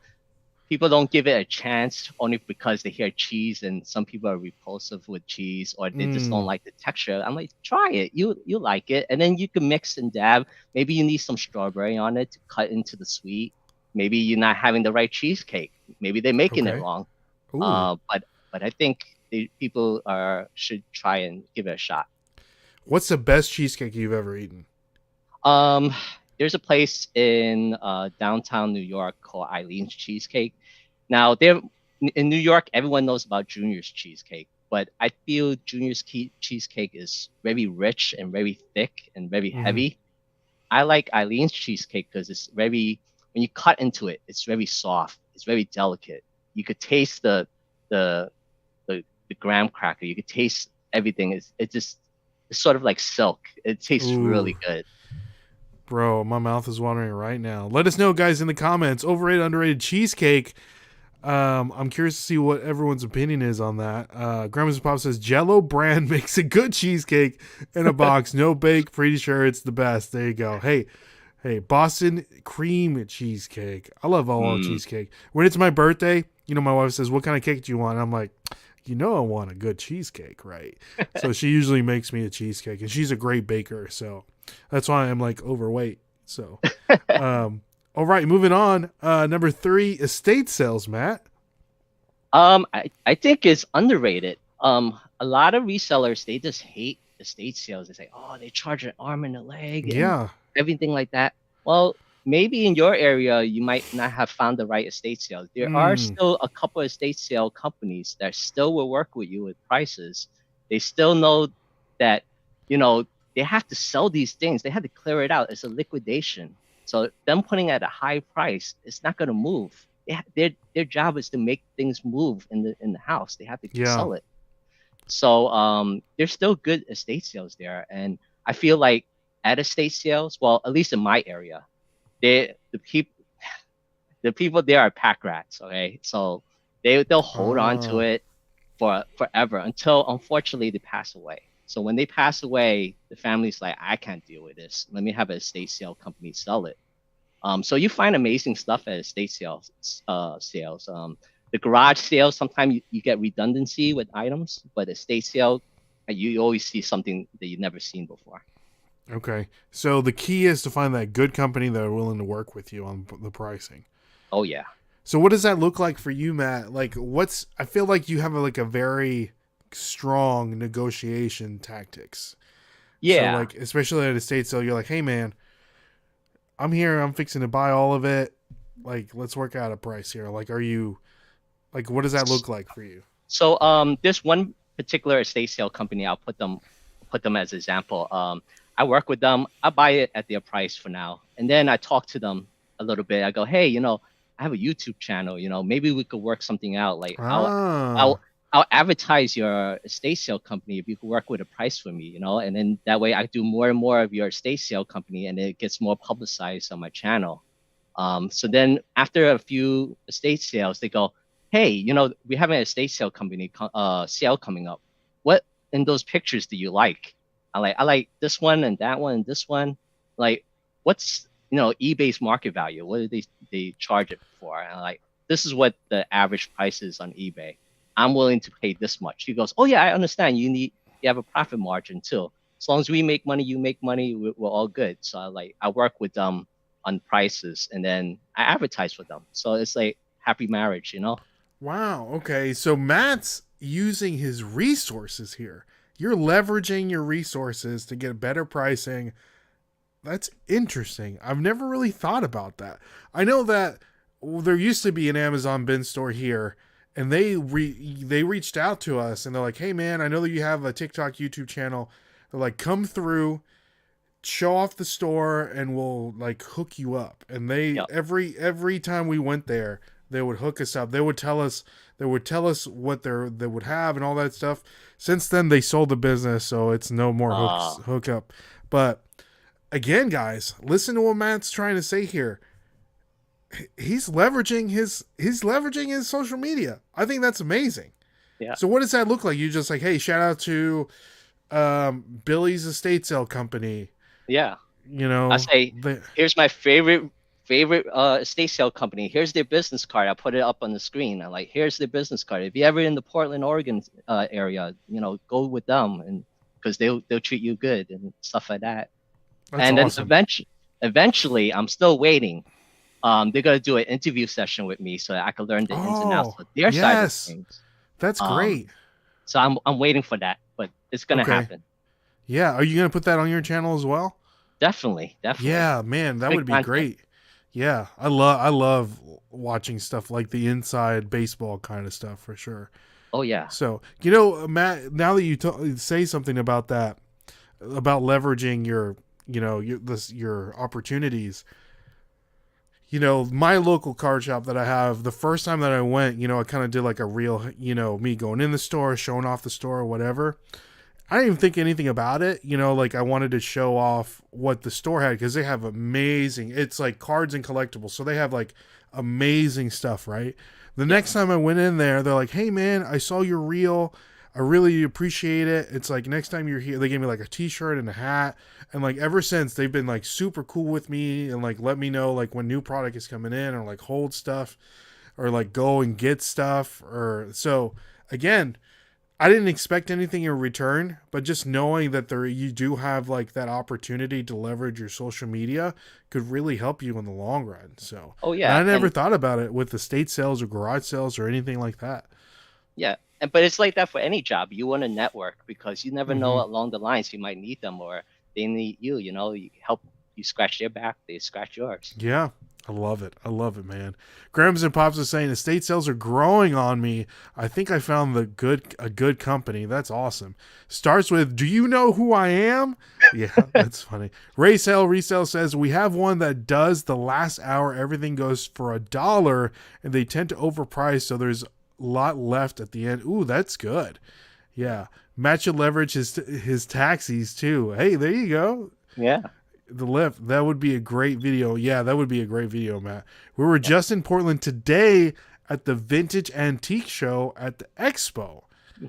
don't give it a chance only because they hear cheese, and some people are repulsive with cheese or they just don't Mm. like the texture. I'm like, try it. You like it, and then you can mix and dab. Maybe you need some strawberry on it to cut into the sweet. Maybe you're not having the right cheesecake. Maybe they're making it Okay. wrong. Ooh. But I think people are should try and give it a shot. What's the best cheesecake you've ever eaten? Um, there's a place in downtown New York called Eileen's Cheesecake. Now, there in New York, everyone knows about Junior's cheesecake, but I feel Junior's cheesecake is very rich and very thick and very Mm-hmm. heavy. I like Eileen's cheesecake because it's very, when you cut into it, it's very soft. It's very delicate. You could taste the the graham cracker. You could taste everything. It's sort of like silk. It tastes Ooh. really good. Bro, my mouth is watering right now. Let us know, guys, in the comments. Overrated, underrated cheesecake. I'm curious to see what everyone's opinion is on that. Grandma's Pop says Jello brand makes a good cheesecake in a box. No bake. Pretty sure it's the best. There you go. Hey, Boston cream cheesecake. I love all Mm. cheesecake. When it's my birthday, my wife says, "What kind of cake do you want?" And I'm like, I want a good cheesecake, right? So she usually makes me a cheesecake, and she's a great baker. So that's why I'm like overweight. So, all right, moving on. Number three, estate sales, Matt. I think it's underrated. A lot of resellers they just hate estate sales. They say, oh, they charge an arm and a leg and Yeah. everything like that. Well, maybe in your area you might not have found the right estate sales. There are Mm, still a couple of estate sale companies that still will work with you with prices. They still know that, you know, they have to sell these things. They have to clear it out. It's a liquidation. So them putting at a high price, it's not going to move. Their job is to make things move in the house. They have to yeah. sell it. So there's still good estate sales there, and I feel like at estate sales, well, at least in my area, they the people there are pack rats. Okay, so they'll hold on to Oh, it for forever until unfortunately they pass away. So when they pass away, the family's like, I can't deal with this. Let me have an estate sale company sell it. So you find amazing stuff at estate sales. The garage sales, sometimes you get redundancy with items, but estate sale, you always see something that you've never seen before. okay. So the key is to find that good company that are willing to work with you on the pricing. Oh yeah. So what does that look like for you, Matt? Like, I feel like you have like a very strong negotiation tactics. So Yeah. like, especially at a estate sale, you're like, hey man, I'm here. I'm fixing to buy all of it. Like, let's work out a price here. Like, are you like, what does that look like for you? So this one particular estate sale company, I'll put them as example. I work with them. I buy it at their price for now, and then I talk to them a little bit. I go, hey, I have a YouTube channel. Maybe we could work something out. Like Ah, I'll advertise your estate sale company if you could work with a price for me. And then that way I do more and more of your estate sale company, and it gets more publicized on my channel. So then after a few estate sales, they go, hey, we have an estate sale company sale coming up. What in those pictures do you like? I like this one and that one and this one. Like, what's eBay's market value? What do they charge it for? And I'm like, this is what the average price is on eBay. I'm willing to pay this much. He goes, oh yeah, I understand. You have a profit margin too. As long as we make money, you make money, we're all good. So I work with them on prices, and then I advertise for them. So it's like happy marriage. wow. Okay. So Matt's using his resources here. You're leveraging your resources to get better pricing. That's interesting. I've never really thought about that. I know that there used to be an Amazon bin store here, and they reached out to us and they're like, "Hey man, I know that you have a TikTok, YouTube channel. They're like, come through, show off the store, and we'll like hook you up." And they Yep. every time we went there, they would hook us up. They would tell us what they would have and all that stuff. Since then, they sold the business, so it's no more hookup. But again, guys, listen to what Matt's trying to say here. He's leveraging his social media. I think that's amazing. Yeah. So what does that look like? You just like, hey, shout out to Billy's estate sale company. Yeah. You know, I say, here's my favorite estate sale company. Here's their business card. I put it up on the screen. I'm like, here's their business card. If you're ever in the Portland, Oregon area, go with them, and because they'll treat you good and stuff like that. that's And awesome. then eventually, I'm still waiting. They're gonna do an interview session with me so that I can learn the ins and outs of their side of things. That's great. So I'm waiting for that, but it's gonna happen. Yeah, are you gonna put that on your channel as well? Definitely. Yeah, man, that would be great. Yeah, I love watching stuff like the inside baseball kind of stuff for sure. Oh yeah. So Matt, now that you say something about that, about leveraging your opportunities. My local card shop that I have, the first time that I went, I kind of did like a real, me going in the store, showing off the store or whatever. I didn't even think anything about it. Like I wanted to show off what the store had because they have amazing, it's like cards and collectibles. So they have like amazing stuff, right? The next time I went in there, they're like, hey man, I saw your reel. I really appreciate it. It's like next time you're here, they gave me like a t-shirt and a hat. And like ever since they've been like super cool with me and like let me know like when new product is coming in or like hold stuff or like go and get stuff or so again, I didn't expect anything in return, but just knowing that you do have like that opportunity to leverage your social media could really help you in the long run. So Oh yeah. I never thought about it with estate sales or garage sales or anything like that. Yeah. But it's like that for any job. You want to network because you never know along the lines you might need them or they need you. You help you scratch their back, they scratch yours. Yeah, I love it. I love it, man. Grams and Pops is saying estate sales are growing on me. I think I found a good company. That's awesome. Starts with, do you know who I am? Yeah, that's funny. Resell says we have one that does the last hour. Everything goes for $1, and they tend to overprice, so there's a lot left at the end. Ooh, that's good. Yeah, Matt should leverage his taxis too. Hey, there you go. Yeah. The lift. That would be a great video. Yeah, that would be a great video, Matt. We were just in Portland today at the Vintage Antique Show at the Expo.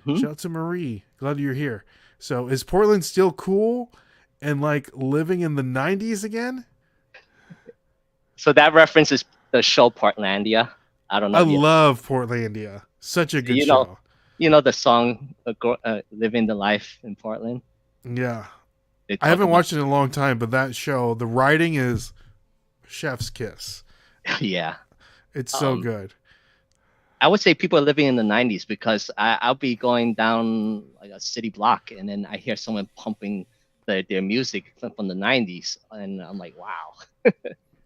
Shout out to Marie. Glad you're here. So is Portland still cool and like living in the 90s again? So that references the show Portlandia. I don't know. I love Portlandia. Such a good show. You know the song Living the Life in Portland? Yeah. I haven't watched it in a long time, but that show, the writing is chef's kiss. Yeah. It's so good. I would say people are living in the 90s because I'll be going down like a city block and then I hear someone pumping their music from the 90s. And I'm like, wow.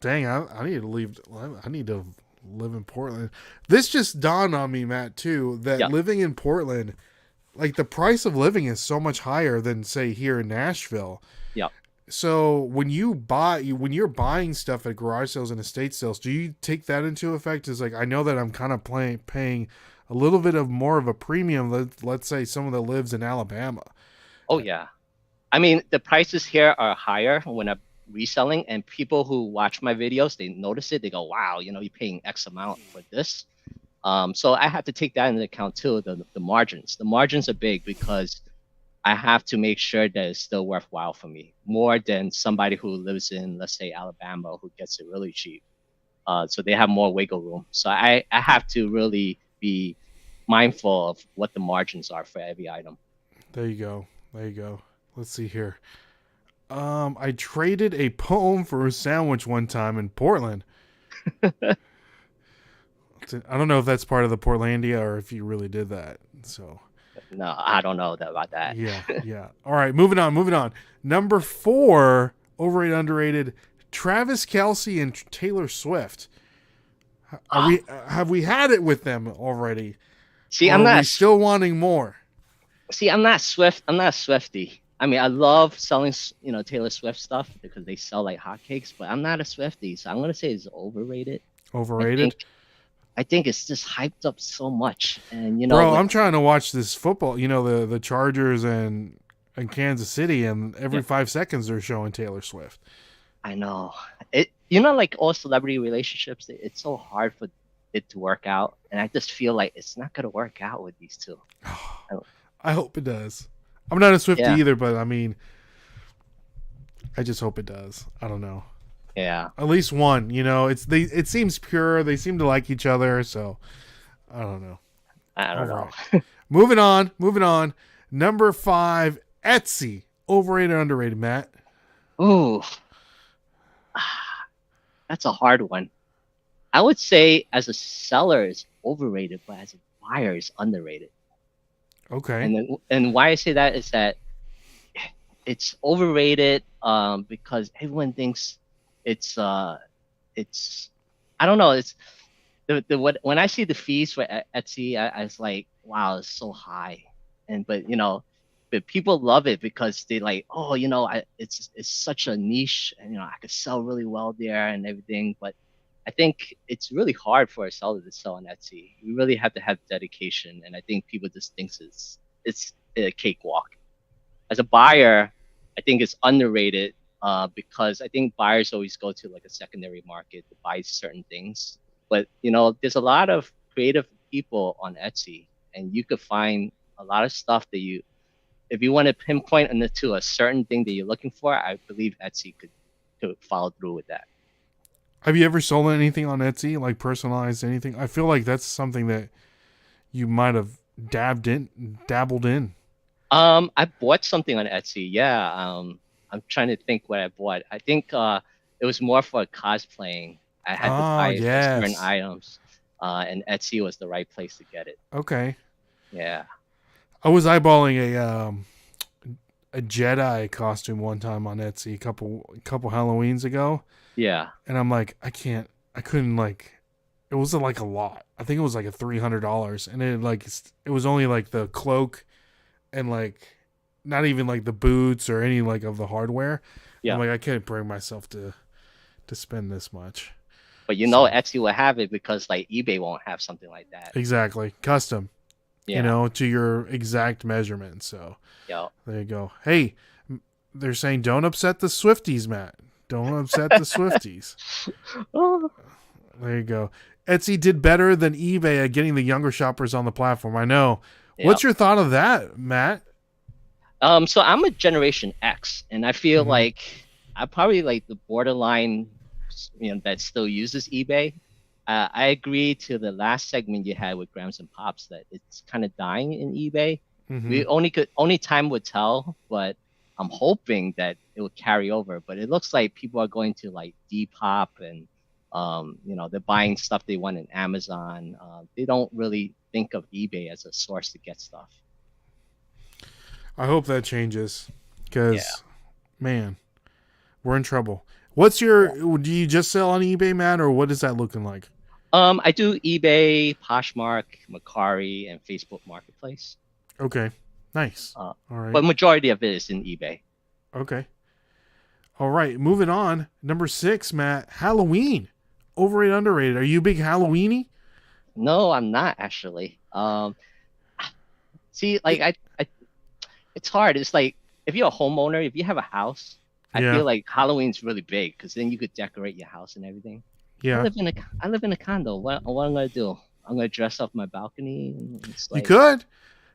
Dang, I need to leave. I need to live in Portland. This just dawned on me, Matt, too, that living in Portland, like the price of living is so much higher than say here in Nashville. Yeah. So when you're buying stuff at garage sales and estate sales, do you take that into effect? Is like, I know that I'm kind of paying a little bit of more of a premium. Let's say someone that lives in Alabama. Oh yeah. I mean, the prices here are higher when I'm reselling, and people who watch my videos, they notice it. They go, wow, you're paying X amount for this. So I have to take that into account too, the margins. The margins are big because I have to make sure that it's still worthwhile for me, more than somebody who lives in, let's say, Alabama, who gets it really cheap. So they have more wiggle room. So I have to really be mindful of what the margins are for every item. There you go. There you go. Let's see here. I traded a poem for a sandwich one time in Portland. I don't know if that's part of the Portlandia or if you really did that. So No, I don't know about that. Yeah. All right, moving on. Number 4, overrated, underrated, Travis Kelce and Taylor Swift. Are we have we had it with them already, See, or are we still wanting more? I'm not Swift. I'm not a Swifty. I mean, I love selling, Taylor Swift stuff because they sell like hotcakes, but I'm not a Swifty, so I'm gonna say it's overrated. I Overrated, think I think it's just hyped up so much, and bro. with I'm trying to watch this football. The Chargers and Kansas City, and every yeah, 5 seconds they're showing Taylor Swift. I know it. Like all celebrity relationships, it's so hard for it to work out, and I just feel like it's not gonna work out with these two. I hope it does. I'm not a Swifty Yeah, either, but I mean, I just hope it does. I don't know. yeah. At least one, it seems pure. They seem to like each other, so I don't know. I don't All know. right. Moving on. Number 5, Etsy. Overrated or underrated, Matt? Ooh, that's a hard one. I would say as a seller, it's overrated, but as a buyer, it's underrated. Okay. And why I say that is that it's overrated because everyone thinks it's it's I don't know, it's when I see the fees for Etsy, I was like, wow, it's so high. But people love it because they like, oh, it's such a niche, and I could sell really well there and everything. But I think it's really hard for a seller to sell on Etsy. You really have to have dedication, and I think people just thinks it's a cakewalk. As a buyer, I think it's underrated because I think buyers always go to like a secondary market to buy certain things. But there's a lot of creative people on Etsy, and you could find a lot of stuff that if you want to pinpoint into a certain thing that you're looking for, I believe Etsy could follow through with that. Have you ever sold anything on Etsy, like personalized anything? I feel like that's something that you might have dabbled in. I bought something on Etsy. Yeah. I'm trying to think what I bought. I think it was more for cosplaying. I had to Oh, buy certain yes. items, and Etsy was the right place to get it. Okay. Yeah. I was eyeballing a Jedi costume one time on Etsy a couple Halloweens ago, Yeah. and I'm like, I couldn't like. It was like a lot. I think it was like a $300, and it was only like the cloak and like not even like the boots or any like of the hardware. Yeah. I'm like, I can't bring myself to spend this much. But So Etsy will have it because like eBay won't have something like that. exactly custom, Yeah. to your exact measurement. So Yeah. there you go. Hey, they're saying don't upset the Swifties, Matt. Don't upset the Swifties. Oh. There you go. Etsy did better than eBay at getting the younger shoppers on the platform. I know. Yeah. What's your thought of that, Matt? So I'm a Generation X, and I feel Mhm. like I probably like the borderline, that still uses eBay. I agree to the last segment you had with Grams and Pops that it's kind of dying in eBay. Mhm. We only time would tell, but I'm hoping that it will carry over. But it looks like people are going to like Depop and they're buying stuff they want in Amazon. They don't really think of eBay as a source to get stuff. I hope that changes Yeah. because, man, we're in trouble. What's your? Do you just sell on eBay, Matt, or what is that looking like? I do eBay, Poshmark, Mercari, and Facebook Marketplace. Okay, nice. Uh, All right. but majority of it is in eBay. Okay. All right. Moving on. Number 6, Matt. Halloween. Overrated, underrated. Are you a big Halloweeny? No, I'm not actually. See, like it's hard. It's like if you're a homeowner, if you have a house, I Yeah. feel like Halloween's really big because then you could decorate your house and everything. Yeah. I live in a condo. What am I gonna do? I'm gonna dress up my balcony. And it's You like could.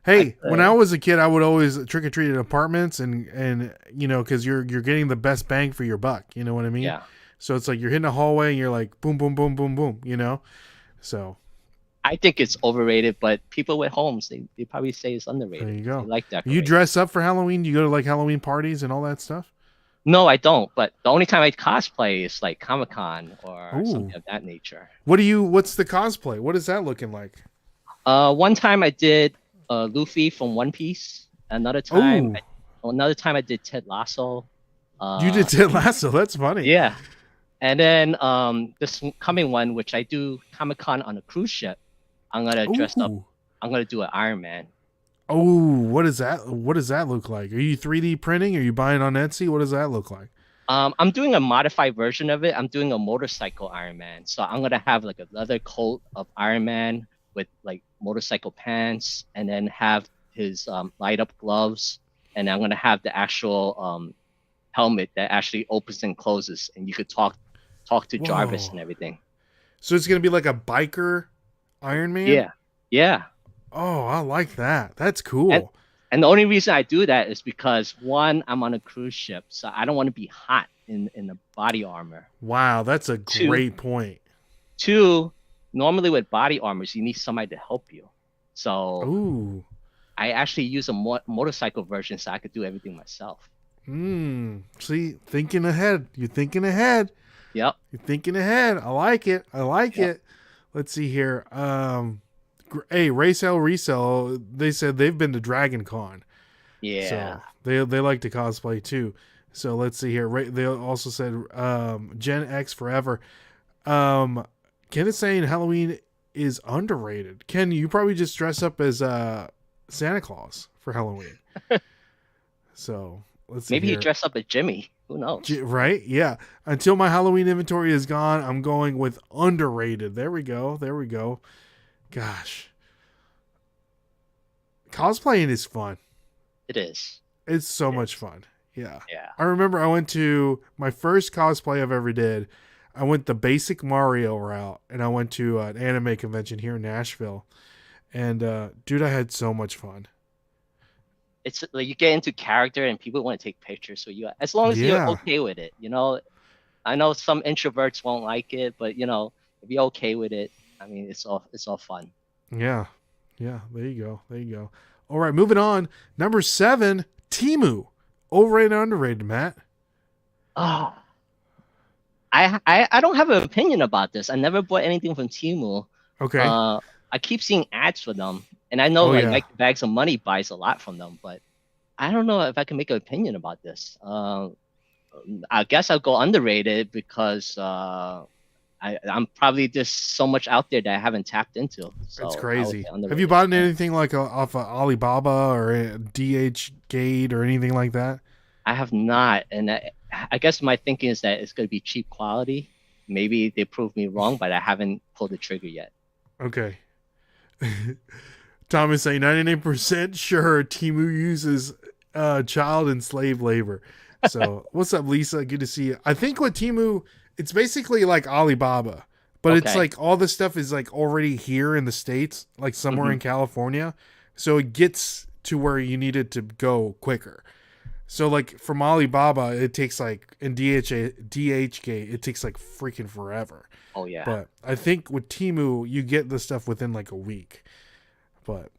Hey, I when I was a kid, I would always trick or treat at apartments, and because you're getting the best bang for your buck. You know what I mean? yeah. So it's like you're hitting a hallway, and you're like boom, boom, boom, boom, boom. So I think it's overrated, but people with homes, they probably say it's underrated. there you go. They like You decorating. dress up for Halloween? Do you go to like Halloween parties and all that stuff? No, I don't. But the only time I cosplay is like Comic-Con or Ooh. something of that nature. What's the cosplay? What is that looking like? One time I did Luffy from One Piece. Oh, Another time I did Ted Lasso. you did Ted Lasso. That's funny. Yeah, and then this coming one, which I do Comic Con on a cruise ship, I'm gonna dress up. Ooh. I'm gonna do an Iron Man. Oh, what is that? What does that look like? Are you 3D printing? Are you buying on Etsy? What does that look like? I'm doing a modified version of it. I'm doing a motorcycle Iron Man. So I'm gonna have like a leather coat of Iron Man with like motorcycle pants, and then have his light up gloves, and I'm gonna have the actual helmet that actually opens and closes, and you could talk to Jarvis Whoa. and everything. So it's gonna be like a biker Iron Man? Yeah, yeah. Oh, I like that. That's And cool. and the only reason I do that is because one, I'm on a cruise ship, so I don't want to be hot in the body armor. Wow, that's a Two, great point. two, normally with body armors, you need somebody to help you. So Ooh. I actually use a motorcycle version so I could do everything myself. See, thinking ahead. You're thinking ahead. Yep. You're thinking ahead. I like it. I like Yep. it. Let's see here. Hey, Resell. They said they've been to Dragon Con. Yeah. So they like to cosplay too. So let's see here. They also said Gen X forever. Ken is saying Halloween is underrated. Ken, you probably just dress up as Santa Claus for Halloween. So let's see Maybe he here. dressed up as Jimmy. Who knows? Right? Yeah. Until my Halloween inventory is gone, I'm going with underrated. There we go. There we go. Gosh. Cosplaying is fun. It is. It's so It much is. fun. Yeah. Yeah. I remember I went to my first cosplay I've ever did. I went the basic Mario route, and I went to an anime convention here in Nashville. And dude, I had so much fun. It's like you get into character and people want to take pictures with you. As long as you're Yeah. okay with it, I know some introverts won't like it, but if you're okay with it, I mean, it's all fun. Yeah. Yeah. There you go. There you go. All right, moving on. Number 7, Temu. Overrated or underrated, Matt? Oh, I don't have an opinion about this. I never bought anything from Temu. Okay. I keep seeing ads for them, and I know Oh, like yeah. Mike Bags of Money buys a lot from them, but I don't know if I can make an opinion about this. I guess I'll go underrated because I'm probably just so much out there that I haven't tapped into. So It's I would crazy. say Have you underrated. bought Yeah. anything like off of Alibaba or DH Gate or anything like that? I have not, and I guess my thinking is that it's going to be cheap quality. Maybe they prove me wrong, but I haven't pulled the trigger yet. Okay. Thomas saying 99% sure Timu uses child and slave labor. So what's up, Lisa? Good to see you. I think with Timu, it's basically like Alibaba, but it's Okay. like all this stuff is like already here in the States, like somewhere Mhm. in California. So it gets to where you need it to go quicker. So like from Alibaba, it takes like in DHK, it takes like freaking forever. Oh yeah. But I think with Timu, you get the stuff within like a week. But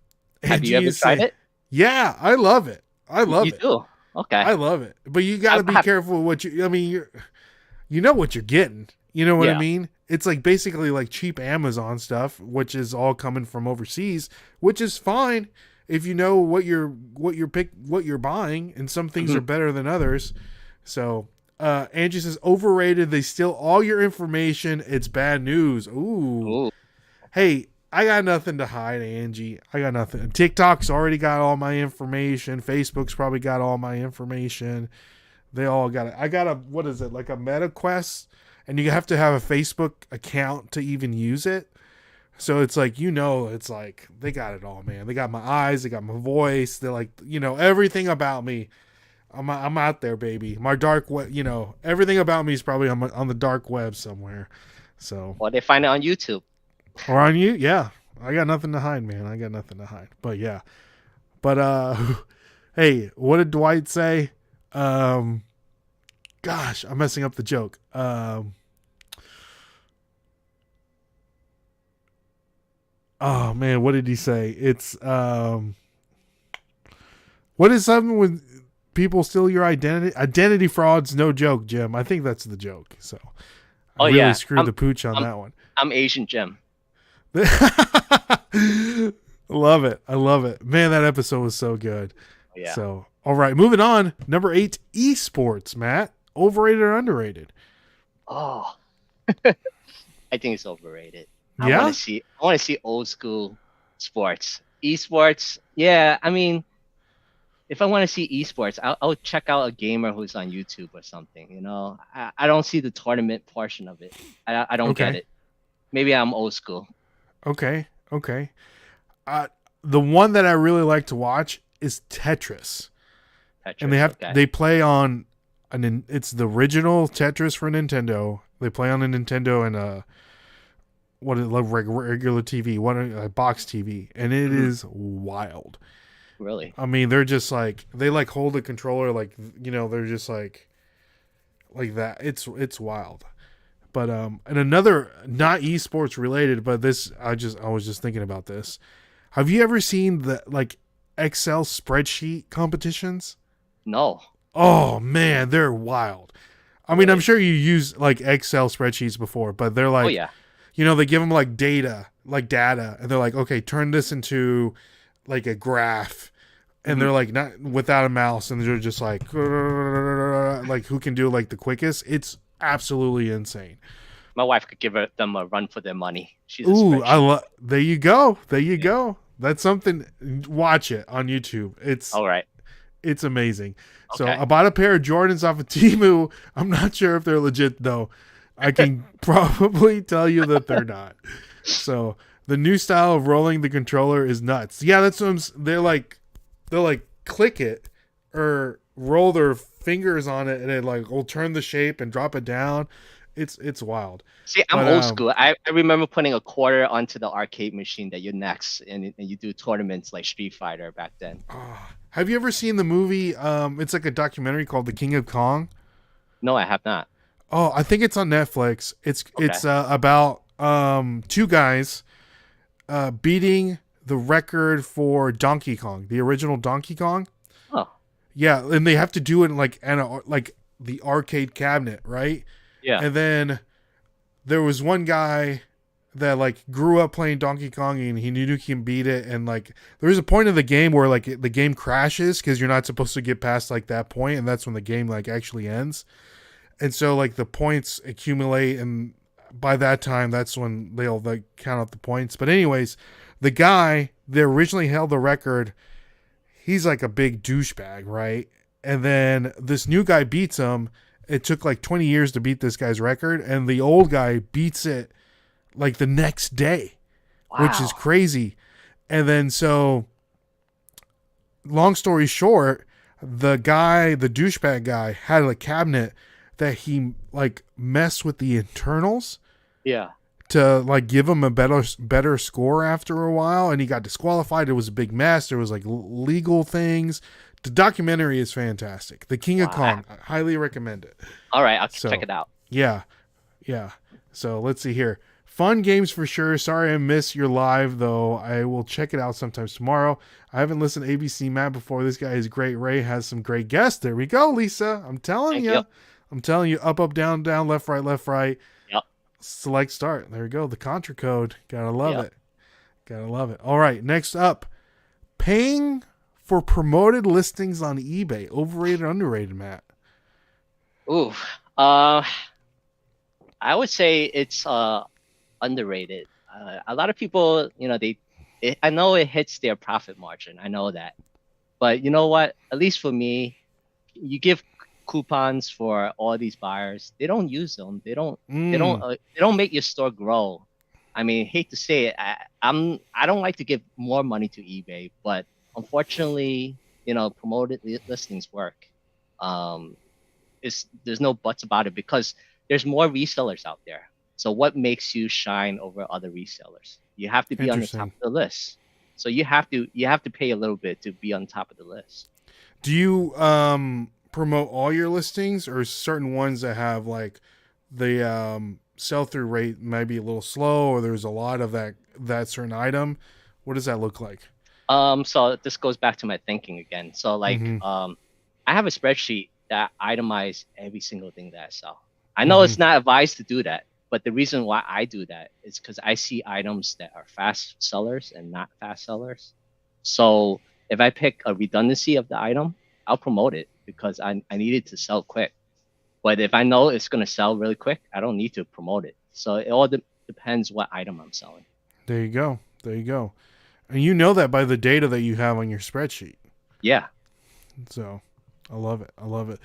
Have you Angie ever is tried saying- it? Yeah, I love it. I love You it. do. Okay. I love it. But you got to I be have- careful with what you. I mean, you know what you're getting. You know what I Yeah. mean? It's like basically like cheap Amazon stuff, which is all coming from overseas, which is fine if you know what you're buying, and some things Mhm. are better than others. So Angie says overrated. They steal all your information. It's bad news. Ooh. Ooh. Hey, I got nothing to hide, Angie. I got nothing. TikTok's already got all my information. Facebook's probably got all my information. They all got it. I got a, what is it, like a Meta Quest? And you have to have a Facebook account to even use it. So it's like, it's like, they got it all, man. They got my eyes. They got my voice. They're like, everything about me. I'm out there, baby. My dark web, everything about me is probably on the dark web somewhere. So. Well, they find it on YouTube. Or on you, yeah. I got nothing to hide, man. I got nothing to hide. But yeah. But hey, what did Dwight say? Gosh, I'm messing up the joke. Oh man, what did he say? It's what is something when people steal your identity? Identity fraud's no joke, Jim. I think that's the joke. So I really yeah. screwed the pooch on I'm- that one. I'm Asian Jim. Love it. I love it. Man, that episode was so good. Yeah. So, all right, moving on. Number 8, esports, Matt. Overrated or underrated? Oh, I think it's overrated. Yeah? I want to see old school sports. Esports, yeah. I mean, if I want to see esports, I'll check out a gamer who's on YouTube or something. I don't see the tournament portion of it. I don't get Okay. it. Maybe I'm old school. Okay. Okay. Uh, the one that I really like to watch is Tetris. And Tetris, okay. they play on it's the original Tetris for Nintendo. They play on a Nintendo and what it like regular TV, a box TV, and it Mhm. is wild. Really? I mean, they're just like they like hold the controller like they're just like that. It's wild. But and another not esports related, but this I was just thinking about this. Have you ever seen the like Excel spreadsheet competitions? No. Oh man, they're wild. I mean, I'm Really? sure you use like Excel spreadsheets before, but they're Oh like, yeah. they give them like data, and they're like, okay, turn this into like a graph, and they're Hmm. like not without a mouse, and they're just like who can do it like the quickest. It's absolutely insane. My wife could them a run for their money. She's a Ooh, I spreadsheet. love. There you go. There you Yeah. go. That's something. Watch it on YouTube. All right. It's amazing. So Okay. I bought a pair of Jordans off of Temu. I'm not sure if they're legit though. I can probably tell you that they're not. So the new style of rolling the controller is nuts. Yeah, that's what they're like click it or roll their fingers on it and it like will turn the shape and drop it down. It's wild. See, I'm But old school. I remember putting a quarter onto the arcade machine that you're next, and you do tournaments like Street Fighter back then. have you ever seen the movie? It's like a documentary called The King of Kong. No, I have not. Oh, I think it's on Netflix. Okay. It's about two guys beating the record for Donkey Kong, the original Donkey Kong. Oh, Yeah, and they have to do it in like the arcade cabinet, right? yeah. And then there was one guy that like grew up playing Donkey Kong and he knew he can beat it, and like there's a point of the game where like the game crashes because you're not supposed to get past like that point, and that's when the game like actually ends. And so like the points accumulate, and by that time that's when they'll like count up the points. But anyways, the guy that originally held the record, he's like a big douchebag, right? And then this new guy beats him. It took like 20 years to beat this guy's record, and the old guy beats it like the next day, which is Wow. crazy. And then so long story short, the douchebag guy had a cabinet that he like messed with the internals Yeah. to like give him a better score after a while, and he got disqualified. It was a big mess. There was like legal things. The documentary is fantastic. The King of Wow. Kong. I highly recommend it. All right, I'll check So it out. yeah, yeah. So let's see here. Fun games for sure. Sorry I missed your live though. I will check it out sometimes tomorrow. I haven't listened to ABC Matt before. This guy is great. Ray has some great guests. There we go, Lisa. I'm telling Thank you. you. I'm telling you. Up, down, down, left, right, left, right. Yep. Select start. There we go. The contra code. Gotta love Yep. it. Gotta love it. All right. Next up, paying for promoted listings on eBay. Overrated, underrated, Matt. Ooh. Uh, I would say it's underrated. A lot of people, I know it hits their profit margin. I know that. But you know what? At least for me, you give coupons for all these buyers. They don't use them. Mm, They don't make your store grow. I mean, hate to say it, I don't like to give more money to eBay, but unfortunately, promoted listings work. Um, there's no buts about it because there's more resellers out there. So what makes you shine over other resellers? You have to be on the top interesting. of the list. So you have to pay a little bit to be on top of the list. Do you promote all your listings or certain ones that have like the sell through rate might be a little slow or there's a lot of that certain item? What does that look like? So this goes back to my thinking again. So like, Mm-hmm. I have a spreadsheet that itemizes every single thing that I sell. I know Mm-hmm. it's not advised to do that, But the reason why I do that is because I see items that are fast sellers and not fast sellers. So if I pick a redundancy of the item, I'll promote it because I need it to sell quick. But if I know it's going to sell really quick, I don't need to promote it. So it all depends what item I'm selling. There you go. There you go. And you know that by the data that you have on your spreadsheet. Yeah. So I love it. I love it.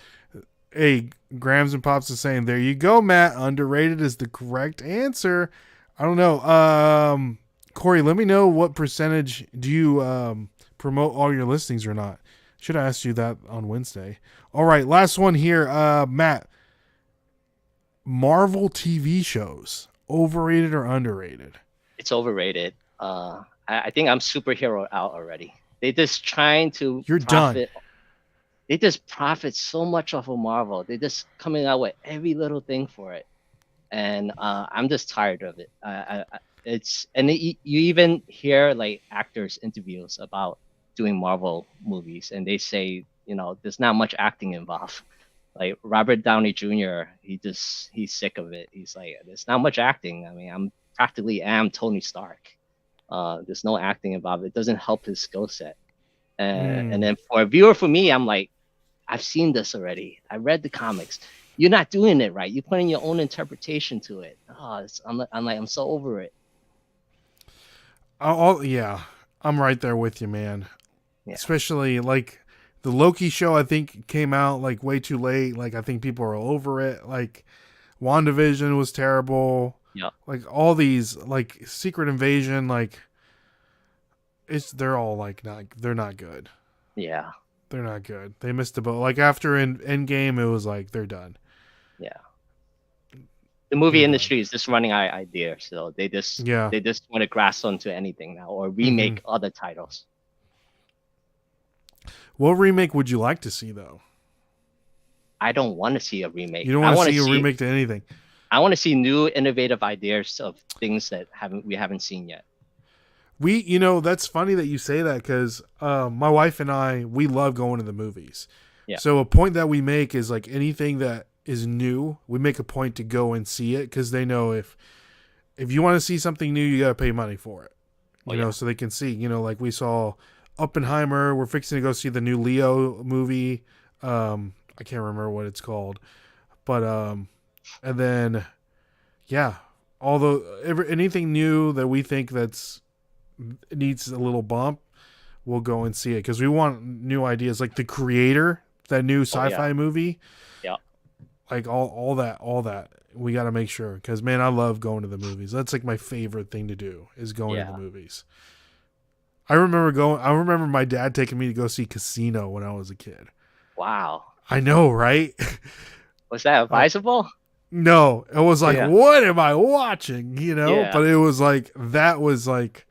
Hey, Grams and Pops is saying, there you go, Matt. Underrated is the correct answer. I don't know. Corey, let me know what percentage do you promote all your listings or not. Should have asked you that on Wednesday. All right, last one here. Matt, Marvel TV shows, overrated or underrated? It's overrated. I think I'm superhero out already. They just trying to You're profit. done. They just profit so much off of Marvel. They're just coming out with every little thing for it, and I'm just tired of it. You even hear like actors interviews about doing Marvel movies, and they say there's not much acting involved. Like Robert Downey Jr., he's sick of it. He's like, there's not much acting. I mean, I'm practically am Tony Stark. There's no acting involved. It doesn't help his skill set. And then for a viewer, for me, I'm like, I've seen this already. I read the comics. You're not doing it right. You're putting your own interpretation to it. I'm so over it. Yeah, I'm right there with you, man. Yeah. Especially like the Loki show, I think came out like way too late. Like I think people are over it. Like WandaVision was terrible. Yeah. Like all these like Secret Invasion, like they're all like they're not good. Yeah. They're not good. They missed the boat. Like after Endgame, it was like they're done. Yeah. The movie industry is just running out of ideas, so they just want to grasp onto anything now or remake other titles. What remake would you like to see though? I don't want to see a remake. You don't want to see a remake to anything. I want to see new innovative ideas of things that we haven't seen yet. That's funny that you say that because my wife and I, we love going to the movies. Yeah. So a point that we make is like anything that is new, we make a point to go and see it because they know if you want to see something new, you got to pay money for it. You know, so they can see. Like we saw Oppenheimer. We're fixing to go see the new Leo movie. I can't remember what it's called, but and then anything new that we think needs a little bump, we'll go and see it because we want new ideas like The Creator, that new sci-fi movie. Yeah. Like all that we got to make sure because man, I love going to the movies. That's like my favorite thing to do is going to the movies. I remember my dad taking me to go see Casino when I was a kid. Wow. I know, right? Was that advisable? No, it was like, what am I watching? But it was like, that was like,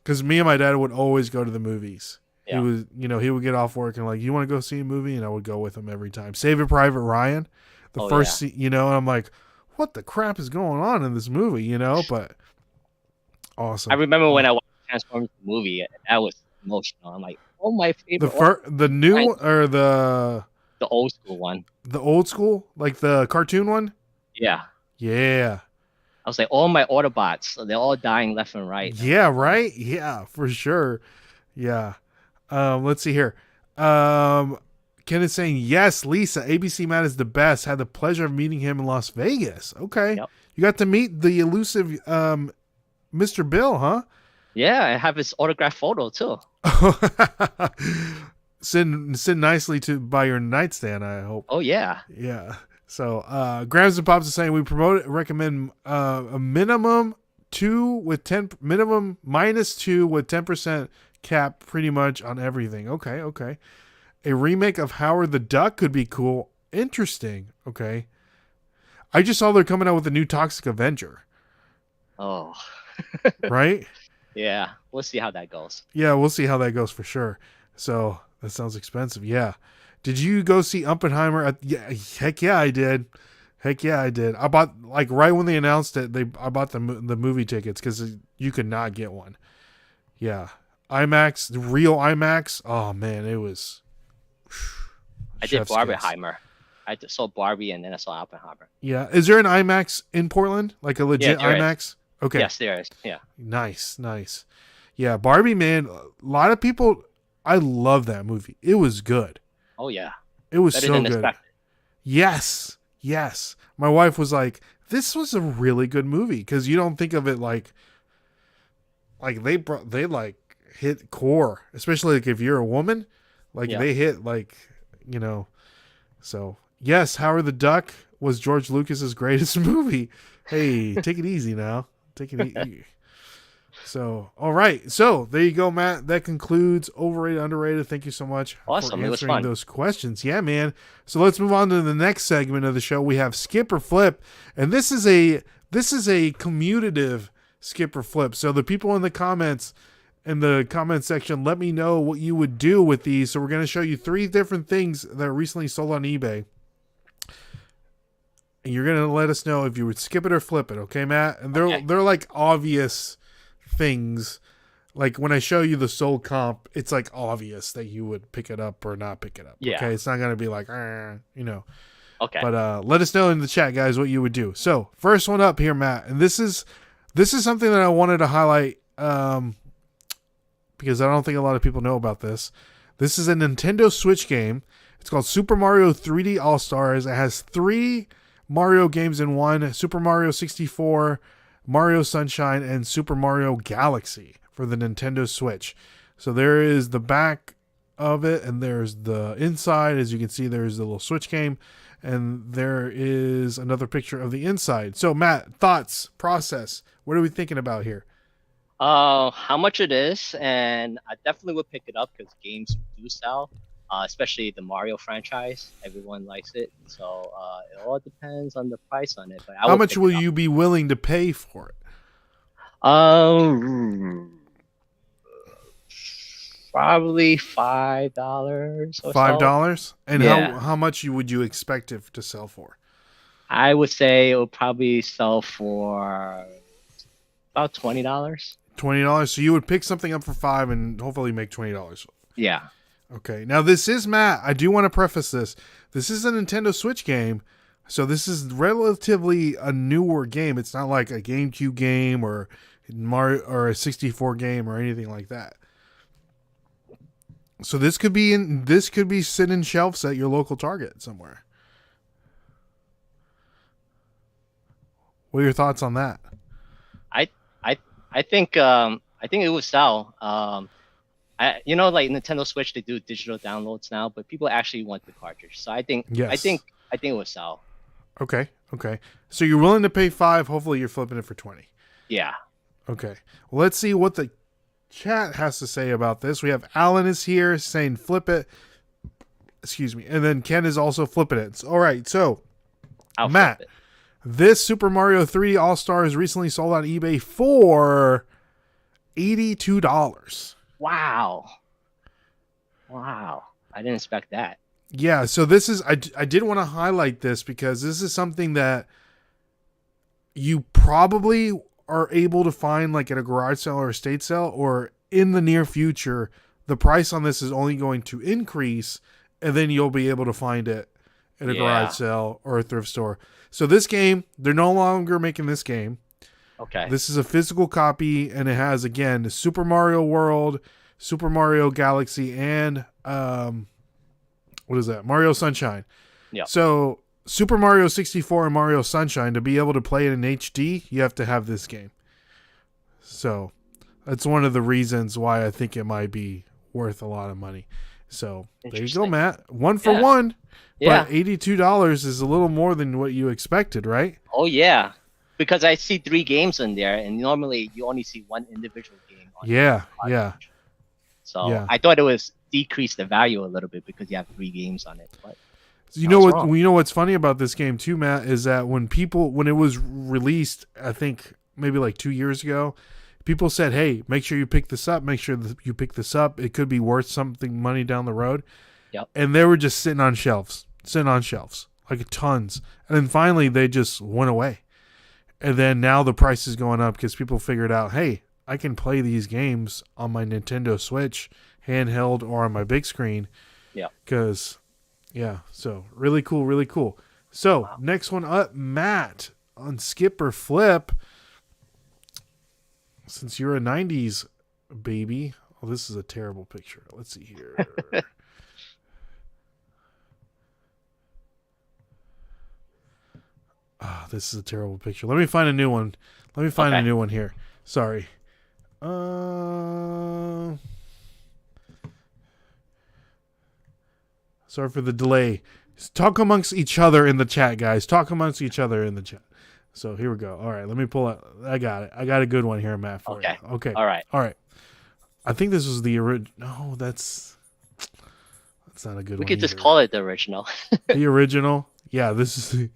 because me and my dad would always go to the movies. Yeah. He would get off work and like, you want to go see a movie? And I would go with him every time. Saving Private Ryan, and I'm like, what the crap is going on in this movie? But awesome. I remember when I watched Transformers movie, that was emotional. I'm like, oh, my favorite. The new or the old school one? The old school, like the cartoon one? Yeah. Yeah. I was like, all my Autobots, they're all dying left and right. Yeah, right? Yeah, for sure. Yeah. Let's see here. Ken is saying, yes, Lisa, ABC Matt is the best. Had the pleasure of meeting him in Las Vegas. Okay. Yep. You got to meet the elusive Mr. Bill, huh? Yeah, I have his autographed photo too. Sit nicely by your nightstand, I hope. Oh, yeah. Yeah. So, Grams and Pops is saying we recommend a minimum -2 with 10% cap pretty much on everything. Okay. A remake of Howard the Duck could be cool. Interesting. Okay. I just saw they're coming out with a new Toxic Avenger. Oh. Right? Yeah. We'll see how that goes. Yeah, we'll see how that goes for sure. So, that sounds expensive. Yeah. Did you go see Oppenheimer? Heck yeah, I did. I bought, like, right when they announced it, I bought the movie tickets because you could not get one. Yeah. IMAX, the real IMAX. Oh, man, it was... I did Barbenheimer. I just saw Barbie and then I saw Oppenheimer. Yeah. Is there an IMAX in Portland? Like a Yeah, legit there is. IMAX? Okay. Yes, there is. Yeah. Nice, nice. Yeah, Barbie, man. A lot of people. I love that movie. It was good. Oh yeah. It was Better so than good. expected. Yes, yes. My wife was like, "This was a really good movie," because you don't think of it like they like hit core, especially like if you're a woman, like Yeah. they hit like you know. So yes, Howard the Duck was George Lucas's greatest movie. Hey, take it easy now. Take it easy. So, all right. So, there you go, Matt. That concludes overrated, underrated. Thank you so much Awesome. for It was answering fun. those questions. Yeah, man. So, let's move on to the next segment of the show. We have skip or flip, and this is a commutative skip or flip. So, the people in the comment section, let me know what you would do with these. So, we're going to show you 3 different things that recently sold on eBay. And you're going to let us know if you would skip it or flip it, okay, Matt? And they're like obvious things. Like when I show you the sold comp, it's like obvious that you would pick it up or not pick it up. Yeah. Okay, it's not going to be like, Okay. But let us know in the chat, guys, what you would do. So first one up here, Matt, and this is something that I wanted to highlight because I don't think a lot of people know about this. This is a Nintendo Switch game. It's called Super Mario 3D All Stars. It has 3 Mario games in one: Super Mario 64, Mario Sunshine, and Super Mario Galaxy for the Nintendo Switch. So there is the back of it, and there's the inside. As you can see, there's the little Switch game, and there is another picture of the inside. So Matt, thoughts, process. What are we thinking about here? How much it is, and I definitely would pick it up because games do sell, especially the Mario franchise. Everyone likes it, so it all depends on the price on it. But How much will you be willing to pay for it? Probably $5 or $5, and Yeah. how much would you expect it to sell for? I would say it will probably sell for about $20. $20. So you would pick something up for $5 and hopefully make $20. Yeah. Okay. Now this is Matt. I do want to preface this. This is a Nintendo Switch game, so this is relatively a newer game. It's not like a GameCube game or Mario or a 64 game or anything like that. So this could be sitting shelves at your local Target somewhere. What are your thoughts on that? I think it would sell. Like Nintendo Switch, they do digital downloads now, but people actually want the cartridge. So I think it would sell. Okay. So you're willing to pay $5. Hopefully you're flipping it for $20. Yeah. Okay. Well, let's see what the chat has to say about this. We have Alan is here saying flip it. Excuse me. And then Ken is also flipping it. All right. So I'll Matt, flip it. This Super Mario 3D All Stars recently sold on eBay for $82. Wow. I didn't expect that. Yeah, so this is I did want to highlight this because this is something that you probably are able to find like at a garage sale or estate sale, or in the near future the price on this is only going to increase, and then you'll be able to find it at a garage sale or a thrift store. So this game, they're no longer making this game. Okay. This is a physical copy, and it has, again, Super Mario World, Super Mario Galaxy, and what is that? Mario Sunshine. Yeah. So Super Mario 64 and Mario Sunshine, to be able to play it in HD, you have to have this game. So that's one of the reasons why I think it might be worth a lot of money. So there you go, Matt. One for one. Yeah. But $82 is a little more than what you expected, right? Oh yeah, because I see 3 games in there, and normally you only see one individual game. Yeah. So I thought it was decrease the value a little bit because you have 3 games on it. But you know what's funny about this game too, Matt, is that when it was released, I think maybe like 2 years ago, people said, "Hey, make sure you pick this up. Make sure that you pick this up. It could be worth something money down the road." Yep. And they were just sitting on shelves, like tons. And then finally they just went away. And then now the price is going up because people figured out, hey, I can play these games on my Nintendo Switch, handheld, or on my big screen. Yeah. Because Yeah. So really cool, really cool. So Wow. next one up, Matt on Skip or Flip. Since you're a '90s baby, oh, this is a terrible picture. Let's see here. Ah, this is a terrible picture. Let me find a new one. Let me find a Okay. new one here. Sorry. Uh, Sorry for the delay. Talk amongst each other in the chat, guys. Talk amongst each other in the chat. So here we go. All right, let me pull out. I got it. I got a good one here, Matt, for Okay. you. Okay. All right. All right. I think this was the original. No, that's not a good We one could just either. call it the original. The original. Yeah, this is the.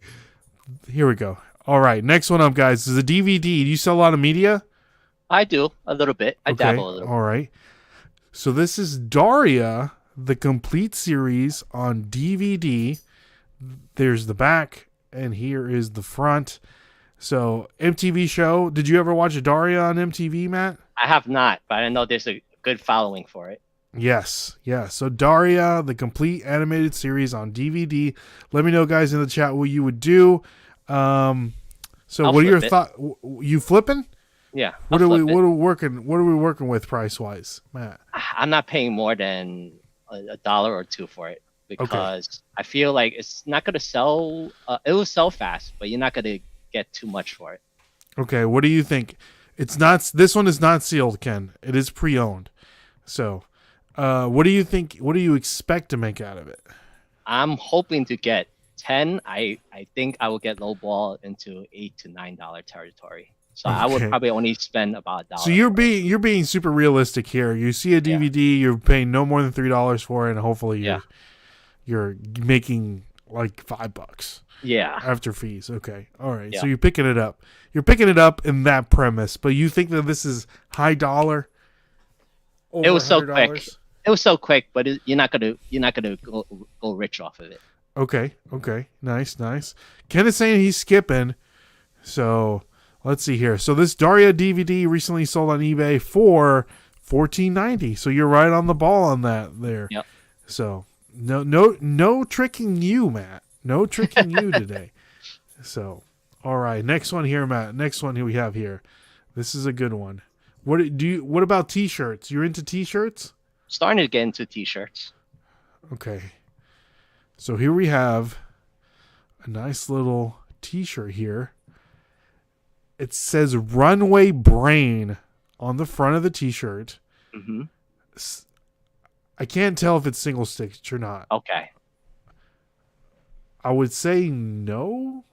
Here we go. All right, next one up, guys. This is a DVD. Do you sell a lot of media? I do a little bit. I Okay. dabble a little bit. All right. So this is Daria, the complete series on DVD. There's the back, and here is the front. So MTV show. Did you ever watch Daria on MTV, Matt? I have not, but I know there's a good following for it. Yes, yeah. So Daria, the complete animated series on DVD. Let me know, guys, in the chat what you would do. So I'll what are your flip it. thoughts? You flipping? Yeah. What I'll are we? flip it. What are we working? What are we working with price wise, Matt? I'm not paying more than a dollar or two for it because I feel like it's not gonna sell. It will sell fast, but you're not gonna get too much for it. Okay, what do you think? It's not. This one is not sealed, Ken. It is pre-owned. So, what do you think? What do you expect to make out of it? I'm hoping to get 10. I think I will get lowball into $8 to $9 territory. So I would Okay. probably only spend about a dollar. So you're being super realistic here. You see a DVD, you're paying no more than $3 for it, and hopefully you're making like $5 Yeah. after fees. Okay, all right. Yeah. So you're picking it up. You're picking it up in that premise, but you think that this is high dollar? Over It was so $100? quick. It was so quick, but you're not gonna go rich off of it. Okay. Nice. Ken is saying he's skipping. So let's see here. So this Daria DVD recently sold on eBay for $14.90. So you're right on the ball on that there. Yep. So no tricking you, Matt. No tricking you today. So all right, next one here, Matt. Next one we have here. This is a good one. What about t-shirts? You're into t-shirts? Starting to get into t-shirts. Okay. So here we have a nice little t-shirt here. It says Runway Brain on the front of the t-shirt. Mm-hmm. I can't tell if it's single stitched or not. Okay. I would say no.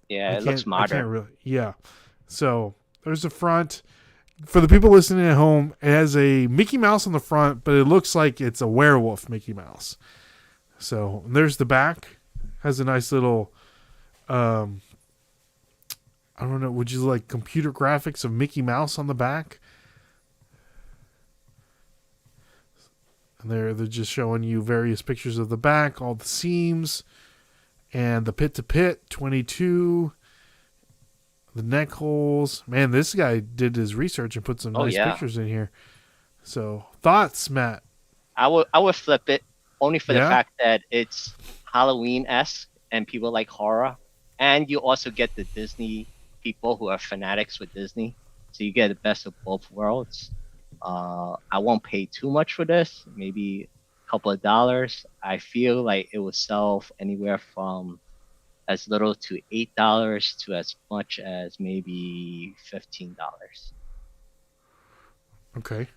Yeah, it looks I modern. can't really. Yeah. So there's the front. For the people listening at home, it has a Mickey Mouse on the front, but it looks like it's a werewolf Mickey Mouse. So there's the back. Has a nice little, I don't know, would you like computer graphics of Mickey Mouse on the back? And they're just showing you various pictures of the back, all the seams, and the pit to pit, 22, the neck holes. Man, this guy did his research and put some nice pictures in here. So thoughts, Matt? I would flip it only for the Yeah? fact that it's Halloween-esque and people like horror, and you also get the Disney people who are fanatics with Disney, so you get the best of both worlds. I won't pay too much for this, maybe a couple of dollars. I feel like it will sell anywhere from as little to $8 to as much as maybe $15. Okay.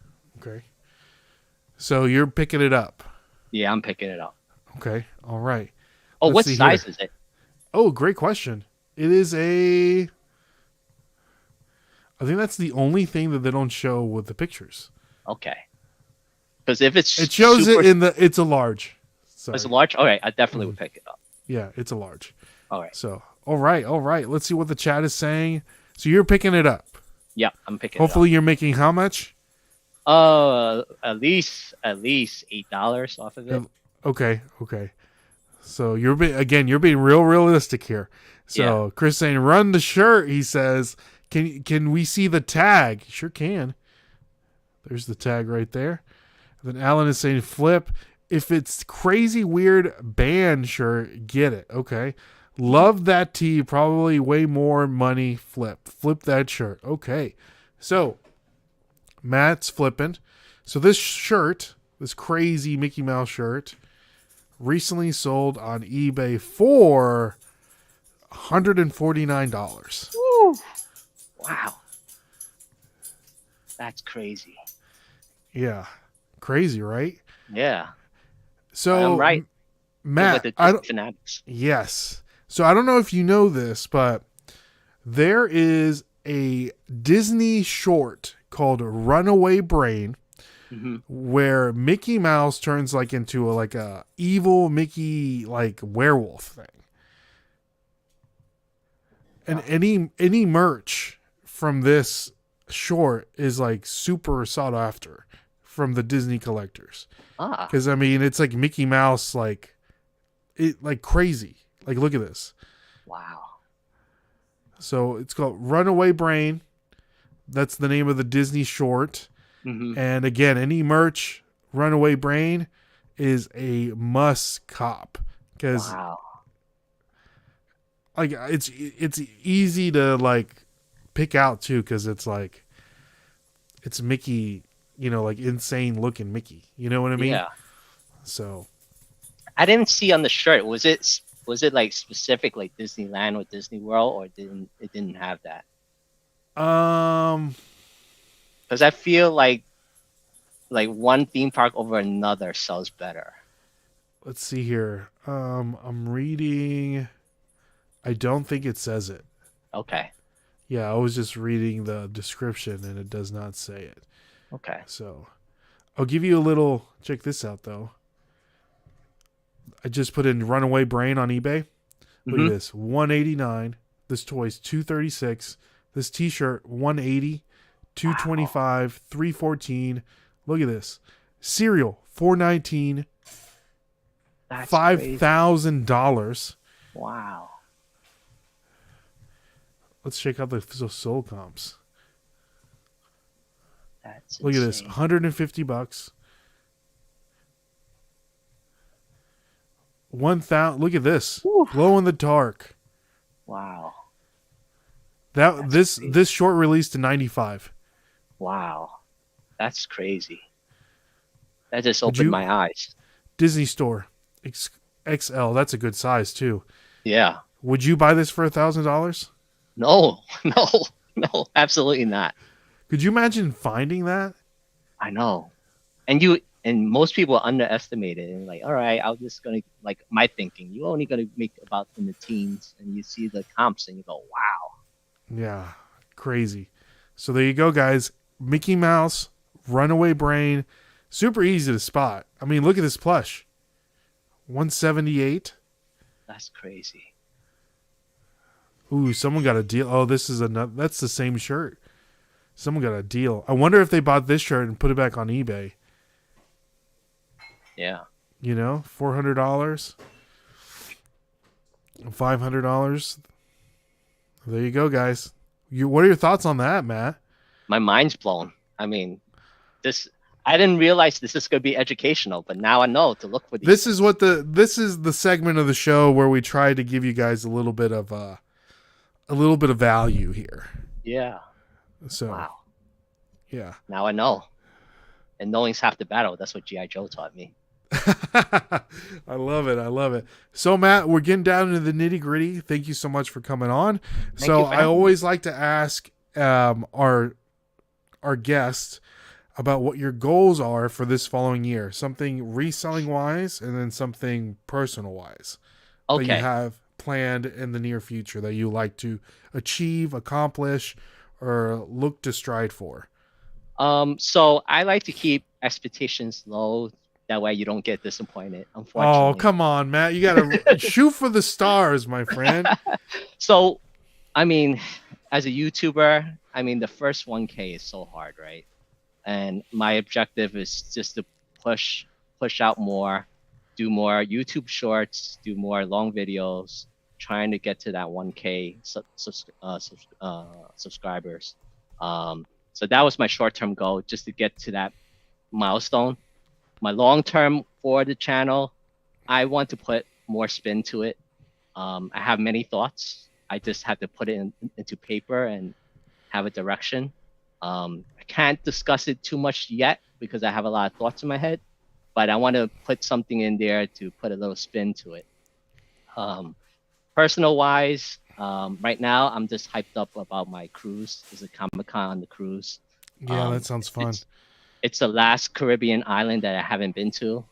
So you're picking it up. Yeah, I'm picking it up. Okay. All right. Oh, Let's what see size here. is it? Oh, great question. It is I think that's the only thing that they don't show with the pictures. Okay. Because if it's It shows it in it's a large. Sorry. It's a large? All right, I definitely would pick it up. Yeah, it's a large. All right. So, all right. Let's see what the chat is saying. So you're picking it up. Yeah, I'm picking Hopefully you're making how much? it up. At least $8 off of it. Okay. So you're being real realistic here. So Chris saying run the shirt. He says, can we see the tag? Sure can. There's the tag right there. And then Alan is saying flip. if it's crazy weird band shirt, get it. Okay. Love that tee. Probably way more money. Flip that shirt. Okay. So Matt's flipping. So this shirt, this crazy Mickey Mouse shirt, recently sold on eBay for $149. Woo. Wow, that's crazy. Yeah. Crazy, right? Yeah, I'm So right. With Matt, the I don't, fanatics. yes. So I don't know if you know this, but there is a Disney short called Runaway Brain Hmm. where Mickey Mouse turns like into a evil Mickey like werewolf thing. And Wow. any merch from this short is like super sought after from the Disney collectors. Ah, Cuz I mean, it's like Mickey Mouse like crazy. Like look at this. wow. So it's called Runaway Brain. That's the name of the Disney short. Hmm. And again, any merch, Runaway Brain is a must cop because Wow. like it's easy to like pick out too because it's Mickey, like insane looking Mickey. You know what I mean? Yeah. So I didn't see on the shirt. Was it like specific like Disneyland or Disney World, or didn't have that? um Because I feel like one theme park over another sells better. let's see here. I'm reading. I don't think it says it. Okay. Yeah, I was just reading the description and it does not say it. Okay. So I'll give you a little. Check this out though. I just put in Runaway Brain on eBay. Look Hmm. at this, 189. This toy's 236. This T-shirt 180, Wow. 225, 314. Look at this, cereal 419, That's crazy. $5,000. Wow. Let's check out the soul comps. That's Look at this, insane. $150. 1,000. Look at this, Whew. glow in the dark. Wow. That That's this crazy. this short released in 95. Wow. That's crazy. That just Would opened you my eyes. Disney Store XL? That's a good size too. Yeah. Would you buy this for $1,000? No, no, no, absolutely not. Could you imagine finding that? I know. And most people underestimate it and like, all right, I'm just gonna like my thinking, you're only gonna make about in the teens and you see the comps and you go, wow. Yeah, crazy. So there you go, guys. Mickey Mouse, Runaway Brain, super easy to spot. I mean, look at this plush, 178. That's crazy. Ooh, someone got a deal. Oh, this is another. That's the same shirt. Someone got a deal. I wonder if they bought this shirt and put it back on eBay. Yeah. $400, $500. There you go, guys. What are your thoughts on that, Matt? My mind's blown. I mean, this I didn't realize this is gonna be educational, but now I know to look for these This is things. this is the segment of the show where we try to give you guys a little bit of value here. Yeah. So Wow. yeah. Now I know. And knowing's half the battle. That's what G.I. Joe taught me. I love it. I love it. So Matt, we're getting down into the nitty gritty. Thank you so much for coming on. Thank So you for I having me. always like to ask our guests about what your goals are for this following year. Something reselling wise, and then something personal wise that you Okay. have planned in the near future that you like to achieve, accomplish, or look to stride for. So I like to keep expectations low. That way you don't get disappointed, Oh, unfortunately. come on, Matt. You got to shoot for the stars, my friend. So, I mean, as a YouTuber, I mean, the first 1K is so hard, right? And my objective is just to push out more, do more YouTube shorts, do more long videos, trying to get to that 1K subscribers. So that was my short-term goal, just to get to that milestone. My long-term for the channel, I want to put more spin to it. I have many thoughts. I just have to put it into paper and have a direction. I can't discuss it too much yet because I have a lot of thoughts in my head, but I want to put something in there to put a little spin to it. Personal wise, right now I'm just hyped up about my cruise. There's a Comic-Con on the cruise. Yeah, that sounds fun. It's the last Caribbean island that I haven't been to.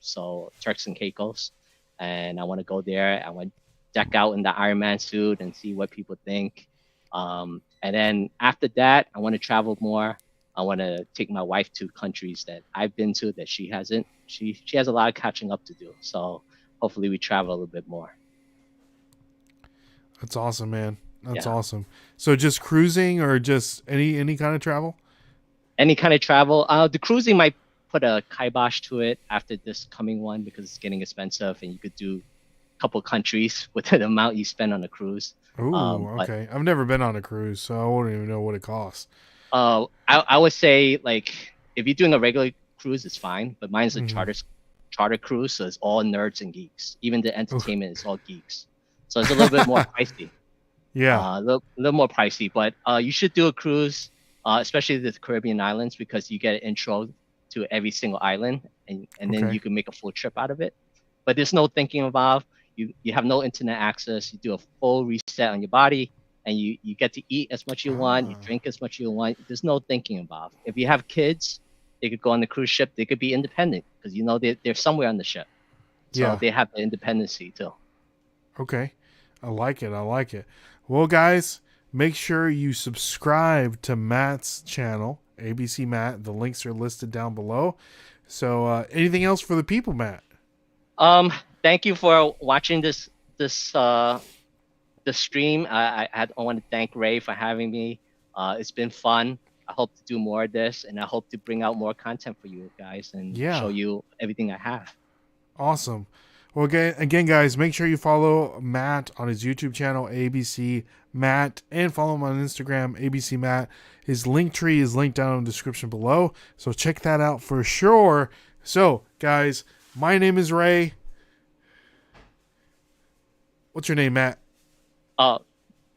So Turks and Caicos, and I want to go there. I want to deck out in the Iron Man suit and see what people think. And then after that, I want to travel more. I want to take my wife to countries that I've been to that she hasn't. She has a lot of catching up to do. So hopefully we travel a little bit more. That's awesome, man. That's awesome. So just cruising or just any kind of travel? Any kind of travel. The cruising might put a kibosh to it after this coming one because it's getting expensive and you could do a couple countries with the amount you spend on a cruise. Ooh, okay. I've never been on a cruise, so I wouldn't even know what it costs. I would say like if you're doing a regular cruise, it's fine. But mine's a charter cruise, so it's all nerds and geeks. Even the entertainment is all geeks. So it's a little bit more pricey. Yeah. A little more pricey, but you should do a cruise, especially the Caribbean islands, because you get an intro to every single island, and then you can make a full trip out of it. But there's no thinking involved. You have no internet access. You do a full reset on your body, and you get to eat as much as you want. You drink as much as you want. There's no thinking involved. If you have kids, they could go on the cruise ship. They could be independent because they're somewhere on the ship, so they have the independency too. Okay. I like it. Well, guys, make sure you subscribe to Matt's channel, ABC Matt. The links are listed down below. So anything else for the people, Matt? Thank you for watching this stream. I want to thank Ray for having me. It's been fun. I hope to do more of this, and I hope to bring out more content for you guys and show you everything I have. Awesome. Well, again, guys, make sure you follow Matt on his YouTube channel, ABC Matt, and follow him on Instagram, ABC Matt. His link tree is linked down in the description below, so check that out for sure. So, guys, my name is Ray. What's your name, Matt?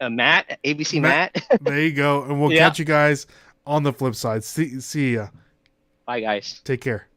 Matt, ABC Matt. There you go, and we'll catch you guys on the flip side. See ya. Bye, guys. Take care.